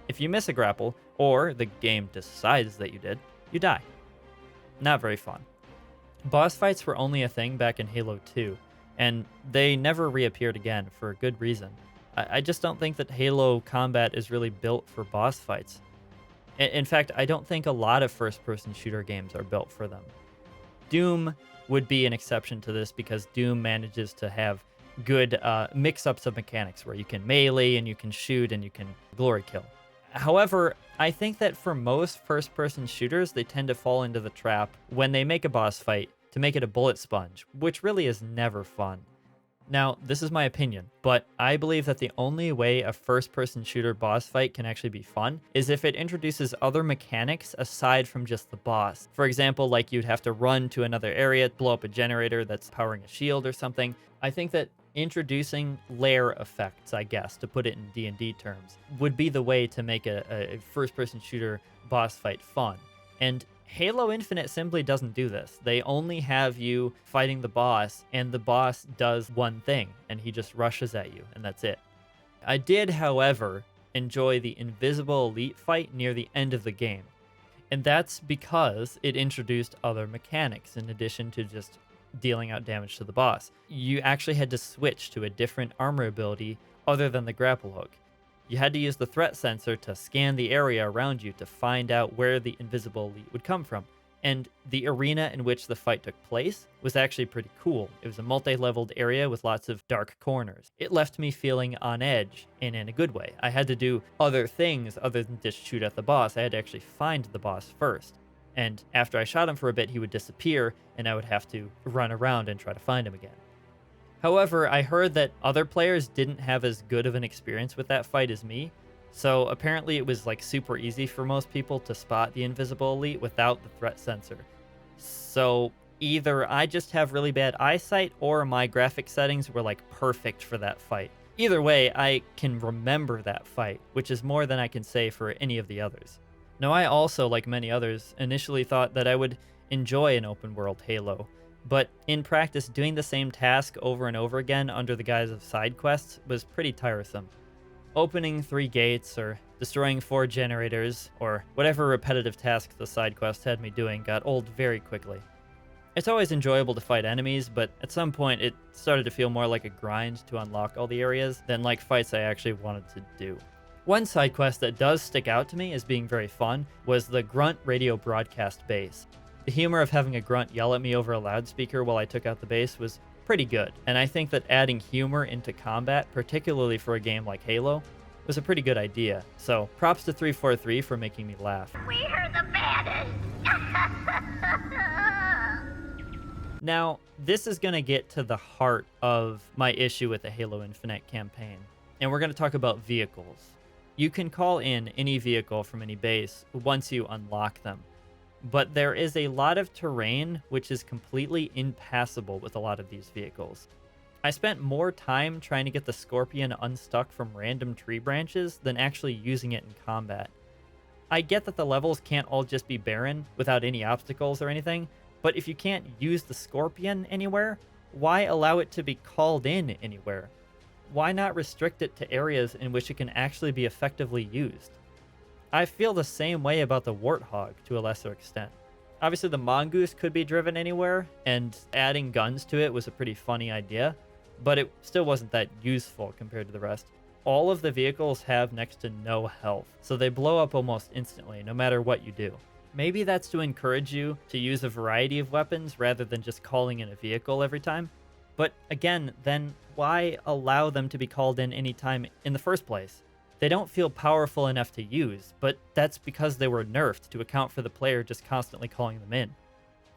If you miss a grapple, or the game decides that you did, you die. Not very fun. Boss fights were only a thing back in Halo 2, and they never reappeared again for a good reason. I just don't think that Halo combat is really built for boss fights. In fact, I don't think a lot of first-person shooter games are built for them. Doom would be an exception to this because Doom manages to have good mix-ups of mechanics where you can melee and you can shoot and you can glory kill. However, I think that for most first-person shooters, they tend to fall into the trap when they make a boss fight to make it a bullet sponge, which really is never fun. Now, this is my opinion, but I believe that the only way a first-person shooter boss fight can actually be fun is if it introduces other mechanics aside from just the boss. For example, like you'd have to run to another area, blow up a generator that's powering a shield or something. I think that introducing layer effects, I guess, to put it in D&D terms, would be the way to make a first-person shooter boss fight fun. And Halo Infinite simply doesn't do this. They only have you fighting the boss, and the boss does one thing, and he just rushes at you, and that's it. I did, however, enjoy the Invisible Elite fight near the end of the game, and that's because it introduced other mechanics in addition to just dealing out damage to the boss. You actually had to switch to a different armor ability other than the grapple hook. You had to use the threat sensor to scan the area around you to find out where the Invisible Elite would come from. And the arena in which the fight took place was actually pretty cool. It was a multi-leveled area with lots of dark corners. It left me feeling on edge, and in a good way. I had to do other things other than just shoot at the boss. I had to actually find the boss first. And after I shot him for a bit, he would disappear, and I would have to run around and try to find him again. However, I heard that other players didn't have as good of an experience with that fight as me, so apparently it was like super easy for most people to spot the Invisible Elite without the threat sensor. So either I just have really bad eyesight or my graphic settings were like perfect for that fight. Either way, I can remember that fight, which is more than I can say for any of the others. Now, I also, like many others, initially thought that I would enjoy an open world Halo. But in practice, doing the same task over and over again under the guise of side quests was pretty tiresome. Opening 3 gates, or destroying 4 generators, or whatever repetitive task the side quest had me doing got old very quickly. It's always enjoyable to fight enemies, but at some point it started to feel more like a grind to unlock all the areas than like fights I actually wanted to do. One side quest that does stick out to me as being very fun was the Grunt radio broadcast base. The humor of having a grunt yell at me over a loudspeaker while I took out the base was pretty good, and I think that adding humor into combat, particularly for a game like Halo, was a pretty good idea. So props to 343 for making me laugh. We are the baddest! Now, this is going to get to the heart of my issue with the Halo Infinite campaign, and we're going to talk about vehicles. You can call in any vehicle from any base once you unlock them. But there is a lot of terrain which is completely impassable with a lot of these vehicles. I spent more time trying to get the Scorpion unstuck from random tree branches than actually using it in combat. I get that the levels can't all just be barren without any obstacles or anything, but if you can't use the Scorpion anywhere, why allow it to be called in anywhere? Why not restrict it to areas in which it can actually be effectively used? I feel the same way about the Warthog to a lesser extent. Obviously, the mongoose could be driven anywhere, and adding guns to it was a pretty funny idea, but it still wasn't that useful compared to the rest. All of the vehicles have next to no health, so they blow up almost instantly, no matter what you do. Maybe that's to encourage you to use a variety of weapons rather than just calling in a vehicle every time. But again, then why allow them to be called in anytime in the first place? They don't feel powerful enough to use, but that's because they were nerfed to account for the player just constantly calling them in.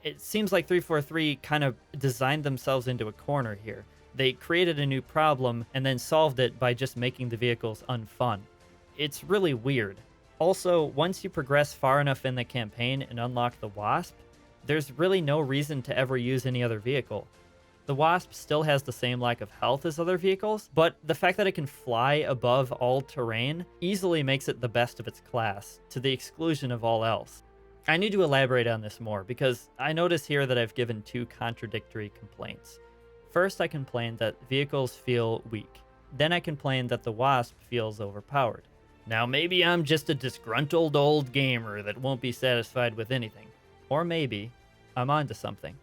It seems like 343 kind of designed themselves into a corner here. They created a new problem and then solved it by just making the vehicles unfun. It's really weird. Also, once you progress far enough in the campaign and unlock the Wasp, there's really no reason to ever use any other vehicle. The Wasp still has the same lack of health as other vehicles, but the fact that it can fly above all terrain easily makes it the best of its class, to the exclusion of all else. I need to elaborate on this more, because I notice here that I've given two contradictory complaints. First, I complained that vehicles feel weak. Then I complained that the Wasp feels overpowered. Now maybe I'm just a disgruntled old gamer that won't be satisfied with anything. Or maybe I'm onto something.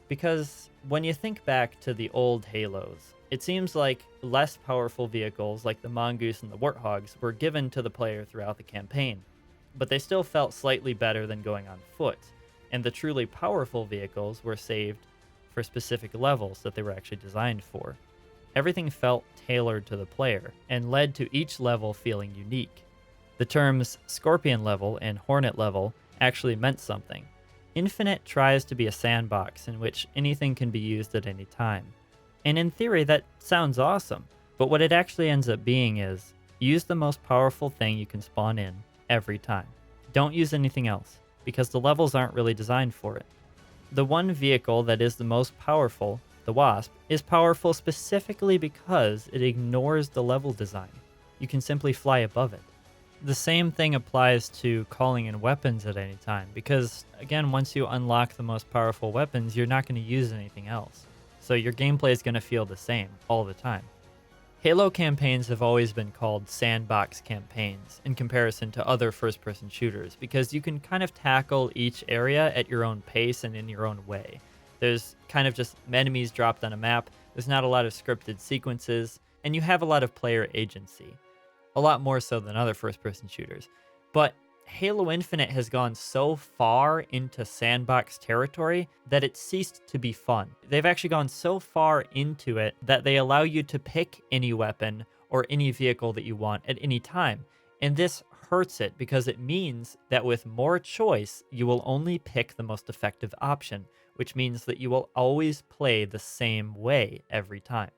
Because when you think back to the old Halos, it seems like less powerful vehicles like the Mongoose and the Warthogs were given to the player throughout the campaign, but they still felt slightly better than going on foot, and the truly powerful vehicles were saved for specific levels that they were actually designed for. Everything felt tailored to the player, and led to each level feeling unique. The terms Scorpion level and Hornet level actually meant something. Infinite tries to be a sandbox in which anything can be used at any time. And in theory, that sounds awesome, but what it actually ends up being is, use the most powerful thing you can spawn in every time. Don't use anything else, because the levels aren't really designed for it. The one vehicle that is the most powerful, the Wasp, is powerful specifically because it ignores the level design. You can simply fly above it. The same thing applies to calling in weapons at any time, because, again, once you unlock the most powerful weapons, you're not going to use anything else. So your gameplay is going to feel the same all the time. Halo campaigns have always been called sandbox campaigns in comparison to other first-person shooters, because you can kind of tackle each area at your own pace and in your own way. There's kind of just enemies dropped on a map, there's not a lot of scripted sequences, and you have a lot of player agency. A lot more so than other first-person shooters. But Halo Infinite has gone so far into sandbox territory that it ceased to be fun. They've actually gone so far into it that they allow you to pick any weapon or any vehicle that you want at any time. And this hurts it because it means that with more choice, you will only pick the most effective option, which means that you will always play the same way every time.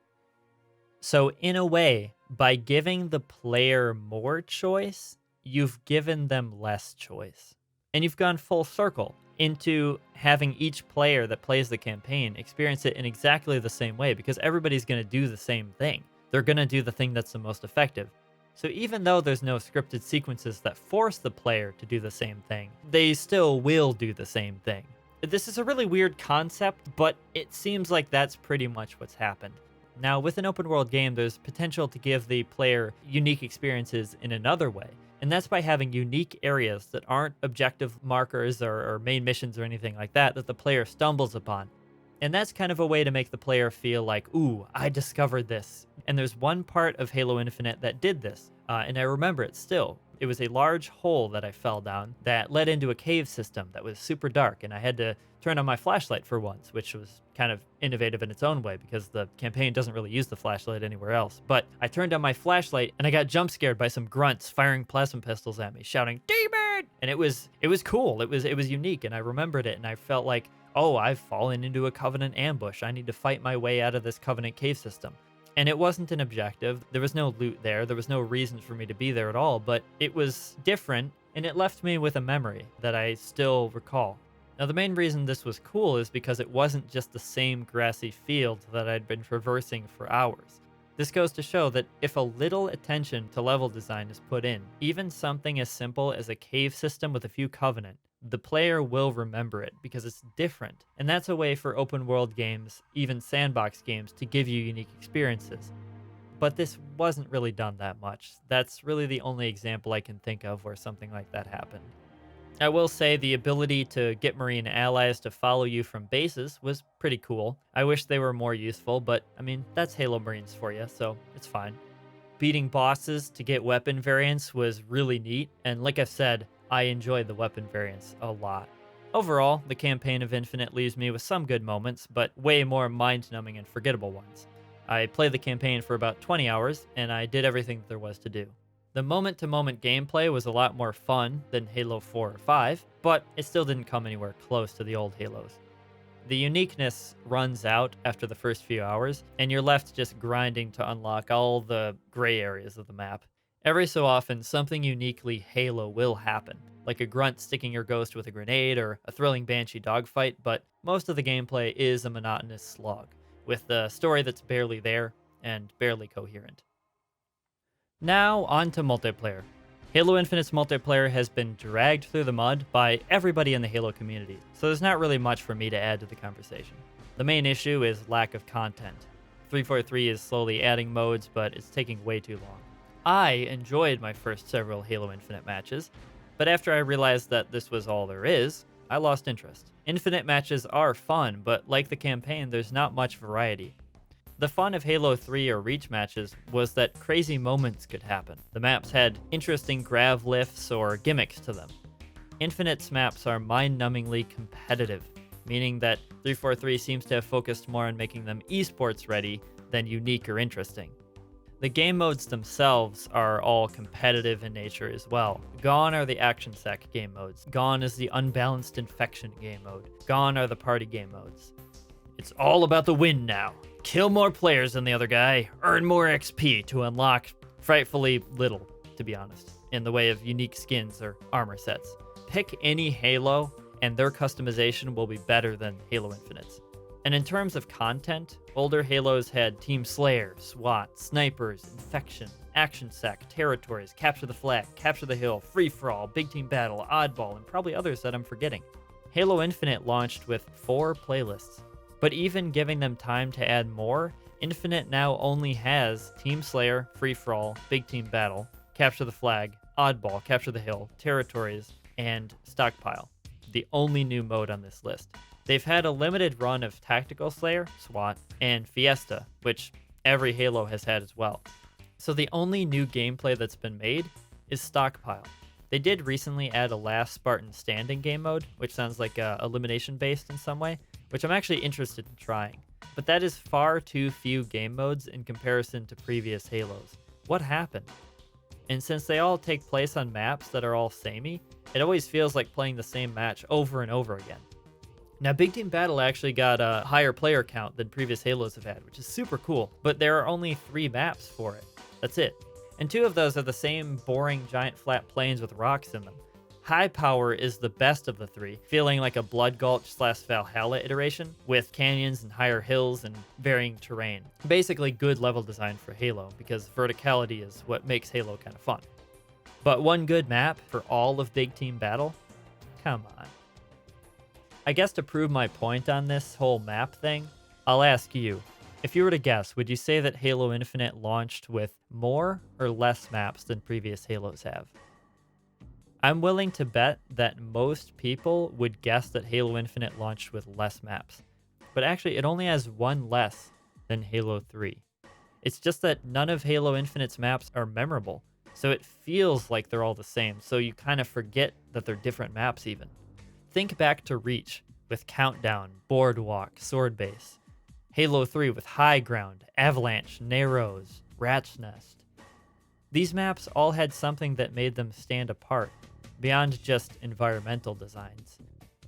So in a way, by giving the player more choice, you've given them less choice. And you've gone full circle into having each player that plays the campaign experience it in exactly the same way, because everybody's going to do the same thing. They're going to do the thing that's the most effective. So even though there's no scripted sequences that force the player to do the same thing, they still will do the same thing. This is a really weird concept, but it seems like that's pretty much what's happened. Now, with an open world game, there's potential to give the player unique experiences in another way, and that's by having unique areas that aren't objective markers or main missions or anything like that the player stumbles upon. And that's kind of a way to make the player feel like, ooh, I discovered this. And there's one part of Halo Infinite that did this, and I remember it still. It was a large hole that I fell down that led into a cave system that was super dark, and I had to turn on my flashlight for once, which was kind of innovative in its own way because the campaign doesn't really use the flashlight anywhere else. But I turned on my flashlight and I got jump scared by some grunts firing plasma pistols at me, shouting, "Demon!" And it was cool. It was unique, and I remembered it, and I felt like, oh, I've fallen into a Covenant ambush. I need to fight my way out of this Covenant cave system. And it wasn't an objective. There was no loot there. There was no reason for me to be there at all, but it was different, and it left me with a memory that I still recall. Now, the main reason this was cool is because it wasn't just the same grassy field that I'd been traversing for hours. This goes to show that if a little attention to level design is put in, even something as simple as a cave system with a few Covenant, the player will remember it because it's different. And that's a way for open world games, even sandbox games, to give you unique experiences. But this wasn't really done that much. That's really the only example I can think of where something like that happened. I will say the ability to get Marine allies to follow you from bases was pretty cool. I wish they were more useful, but I mean, that's Halo Marines for you, so it's fine. Beating bosses to get weapon variants was really neat, and like I've said, I enjoyed the weapon variants a lot. Overall, the campaign of Infinite leaves me with some good moments, but way more mind-numbing and forgettable ones. I played the campaign for about 20 hours, and I did everything there was to do. The moment-to-moment gameplay was a lot more fun than Halo 4 or 5, but it still didn't come anywhere close to the old Halos. The uniqueness runs out after the first few hours, and you're left just grinding to unlock all the gray areas of the map. Every so often, something uniquely Halo will happen, like a grunt sticking your ghost with a grenade or a thrilling Banshee dogfight, but most of the gameplay is a monotonous slog, with the story that's barely there and barely coherent. Now, on to multiplayer. Halo Infinite's multiplayer has been dragged through the mud by everybody in the Halo community, so there's not really much for me to add to the conversation. The main issue is lack of content. 343 is slowly adding modes, but it's taking way too long. I enjoyed my first several Halo Infinite matches, but after I realized that this was all there is, I lost interest. Infinite matches are fun, but like the campaign, there's not much variety. The fun of Halo 3 or Reach matches was that crazy moments could happen. The maps had interesting grav lifts or gimmicks to them. Infinite's maps are mind-numbingly competitive, meaning that 343 seems to have focused more on making them esports ready than unique or interesting. The game modes themselves are all competitive in nature as well. Gone are the action sack game modes. Gone is the unbalanced infection game mode. Gone are the party game modes. It's all about the win now. Kill more players than the other guy, earn more XP to unlock frightfully little, to be honest, in the way of unique skins or armor sets. Pick any Halo, and their customization will be better than Halo Infinite's. And in terms of content, older Halos had Team Slayer, SWAT, Snipers, Infection, Action Sack, Territories, Capture the Flag, Capture the Hill, Free-for-all, Big Team Battle, Oddball, and probably others that I'm forgetting. Halo Infinite launched with 4 playlists. But even giving them time to add more, Infinite now only has Team Slayer, Free-for-all, Big Team Battle, Capture the Flag, Oddball, Capture the Hill, Territories, and Stockpile, the only new mode on this list. They've had a limited run of Tactical Slayer, SWAT, and Fiesta, which every Halo has had as well. So the only new gameplay that's been made is Stockpile. They did recently add a Last Spartan Standing game mode, which sounds like elimination-based in some way, which I'm actually interested in trying. But that is far too few game modes in comparison to previous Halos. What happened? And since they all take place on maps that are all samey, it always feels like playing the same match over and over again. Now, Big Team Battle actually got a higher player count than previous Halos have had, which is super cool, but there are only 3 maps for it. That's it. And 2 of those are the same boring giant flat plains with rocks in them. High Power is the best of the 3, feeling like a Blood Gulch / Valhalla iteration, with canyons and higher hills and varying terrain. Basically good level design for Halo, because verticality is what makes Halo kind of fun. But one good map for all of Big Team Battle? Come on. I guess to prove my point on this whole map thing, I'll ask you, if you were to guess, would you say that Halo Infinite launched with more or less maps than previous Halos have? I'm willing to bet that most people would guess that Halo Infinite launched with less maps. But actually, it only has 1 less than Halo 3. It's just that none of Halo Infinite's maps are memorable, so it feels like they're all the same, so you kind of forget that they're different maps even. Think back to Reach with Countdown, Boardwalk, Sword Base. Halo 3 with High Ground, Avalanche, Narrows, Rat's Nest. These maps all had something that made them stand apart, beyond just environmental designs.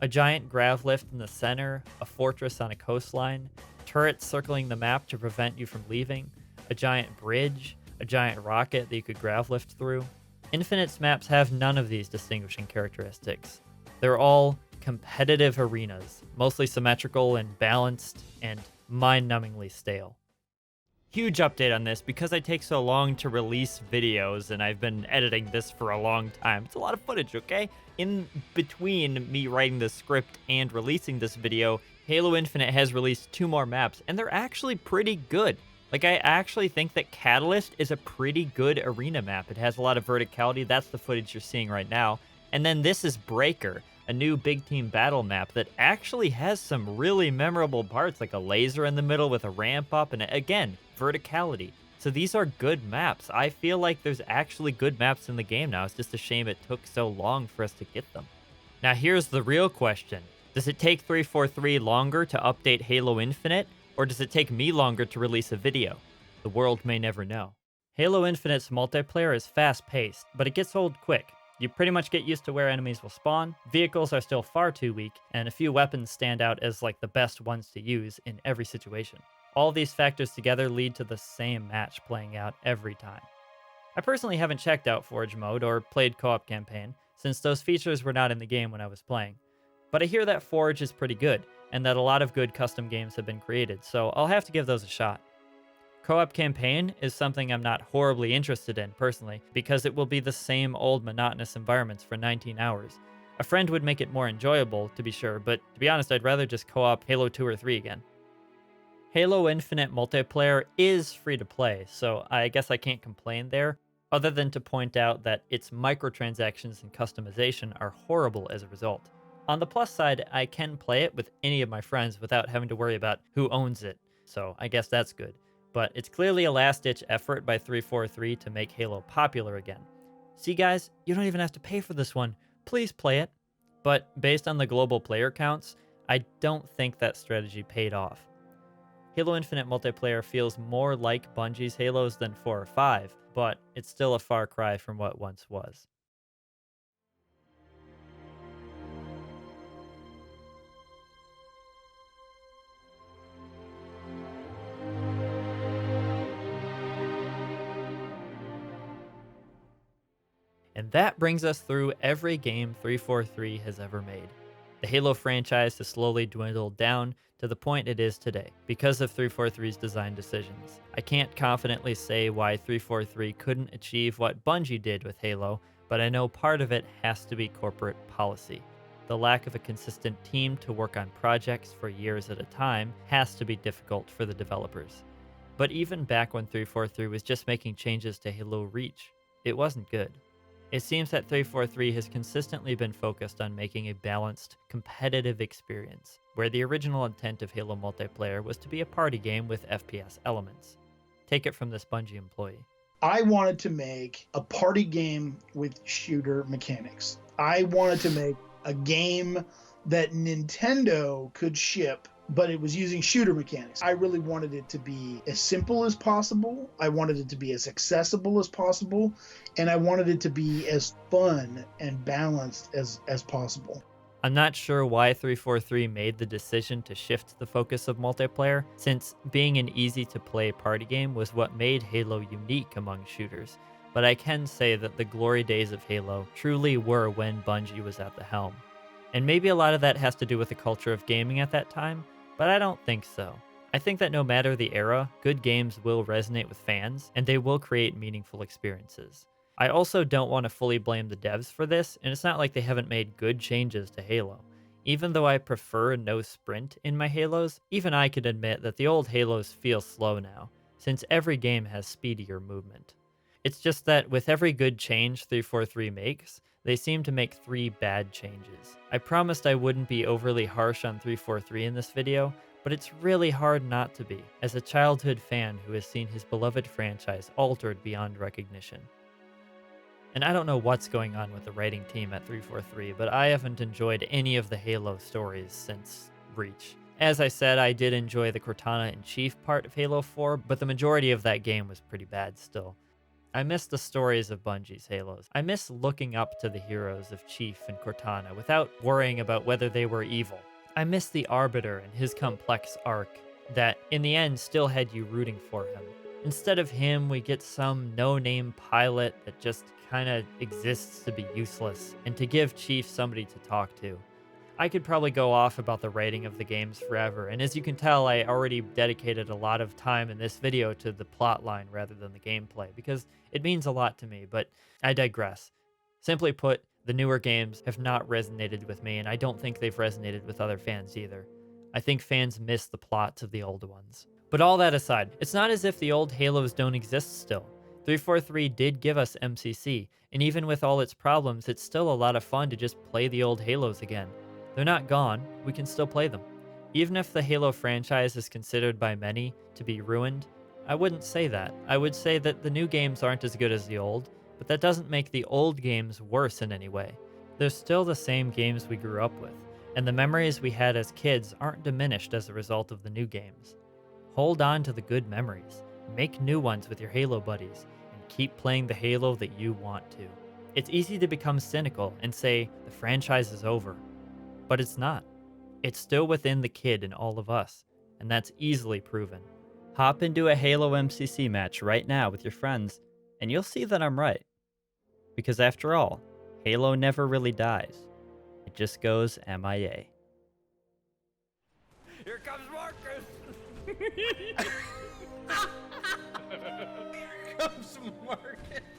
A giant grav lift in the center, a fortress on a coastline, turrets circling the map to prevent you from leaving, a giant bridge, a giant rocket that you could grav lift through. Infinite's maps have none of these distinguishing characteristics. They're all competitive arenas, mostly symmetrical and balanced and mind-numbingly stale. Huge update on this because I take so long to release videos and I've been editing this for a long time. It's a lot of footage, okay? In between me writing the script and releasing this video, Halo Infinite has released 2 more maps and they're actually pretty good. Like, I actually think that Catalyst is a pretty good arena map. It has a lot of verticality. That's the footage you're seeing right now. And then this is Breaker, a new big team battle map that actually has some really memorable parts, like a laser in the middle with a ramp up, and again, verticality. So these are good maps. I feel like there's actually good maps in the game now. It's just a shame it took so long for us to get them. Now here's the real question. Does it take 343 longer to update Halo Infinite, or does it take me longer to release a video? The world may never know. Halo Infinite's multiplayer is fast-paced, but it gets old quick. You pretty much get used to where enemies will spawn, vehicles are still far too weak, and a few weapons stand out as like the best ones to use in every situation. All these factors together lead to the same match playing out every time. I personally haven't checked out Forge mode or played co-op campaign, since those features were not in the game when I was playing. But I hear that Forge is pretty good, and that a lot of good custom games have been created, so I'll have to give those a shot. Co-op campaign is something I'm not horribly interested in, personally, because it will be the same old monotonous environments for 19 hours. A friend would make it more enjoyable, to be sure, but to be honest, I'd rather just co-op Halo 2 or 3 again. Halo Infinite multiplayer is free to play, so I guess I can't complain there, other than to point out that its microtransactions and customization are horrible as a result. On the plus side, I can play it with any of my friends without having to worry about who owns it, so I guess that's good. But it's clearly a last-ditch effort by 343 to make Halo popular again. See guys, you don't even have to pay for this one. Please play it. But based on the global player counts, I don't think that strategy paid off. Halo Infinite multiplayer feels more like Bungie's Halos than 4 or 5, but it's still a far cry from what once was. And that brings us through every game 343 has ever made. The Halo franchise has slowly dwindled down to the point it is today because of 343's design decisions. I can't confidently say why 343 couldn't achieve what Bungie did with Halo, but I know part of it has to be corporate policy. The lack of a consistent team to work on projects for years at a time has to be difficult for the developers. But even back when 343 was just making changes to Halo Reach, it wasn't good. It seems that 343 has consistently been focused on making a balanced, competitive experience, where the original intent of Halo multiplayer was to be a party game with FPS elements. Take it from this Bungie employee. I wanted to make a party game with shooter mechanics. I wanted to make a game that Nintendo could ship, but it was using shooter mechanics. I really wanted it to be as simple as possible. I wanted it to be as accessible as possible. And I wanted it to be as fun and balanced as possible. I'm not sure why 343 made the decision to shift the focus of multiplayer, since being an easy-to-play party game was what made Halo unique among shooters. But I can say that the glory days of Halo truly were when Bungie was at the helm. And maybe a lot of that has to do with the culture of gaming at that time, but I don't think so. I think that no matter the era, good games will resonate with fans, and they will create meaningful experiences. I also don't want to fully blame the devs for this, and it's not like they haven't made good changes to Halo. Even though I prefer no sprint in my Halos, even I could admit that the old Halos feel slow now, since every game has speedier movement. It's just that with every good change 343 makes, they seem to make 3 bad changes. I promised I wouldn't be overly harsh on 343 in this video, but it's really hard not to be, as a childhood fan who has seen his beloved franchise altered beyond recognition. And I don't know what's going on with the writing team at 343, but I haven't enjoyed any of the Halo stories since Reach. As I said, I did enjoy the Cortana-in-Chief part of Halo 4, but the majority of that game was pretty bad still. I miss the stories of Bungie's Halos. I miss looking up to the heroes of Chief and Cortana without worrying about whether they were evil. I miss the Arbiter and his complex arc that, in the end, still had you rooting for him. Instead of him, we get some no-name pilot that just kinda exists to be useless, and to give Chief somebody to talk to. I could probably go off about the writing of the games forever, and as you can tell, I already dedicated a lot of time in this video to the plotline rather than the gameplay, because it means a lot to me, but I digress. Simply put, the newer games have not resonated with me, and I don't think they've resonated with other fans either. I think fans miss the plots of the old ones. But all that aside, it's not as if the old Halos don't exist still. 343 did give us MCC, and even with all its problems, it's still a lot of fun to just play the old Halos again. They're not gone, we can still play them. Even if the Halo franchise is considered by many to be ruined, I wouldn't say that. I would say that the new games aren't as good as the old, but that doesn't make the old games worse in any way. They're still the same games we grew up with, and the memories we had as kids aren't diminished as a result of the new games. Hold on to the good memories, make new ones with your Halo buddies, and keep playing the Halo that you want to. It's easy to become cynical and say the franchise is over, but it's not. It's still within the kid in all of us, and that's easily proven. Hop into a Halo MCC match right now with your friends, and you'll see that I'm right. Because after all, Halo never really dies. It just goes MIA. Here comes Marcus! Here comes Marcus!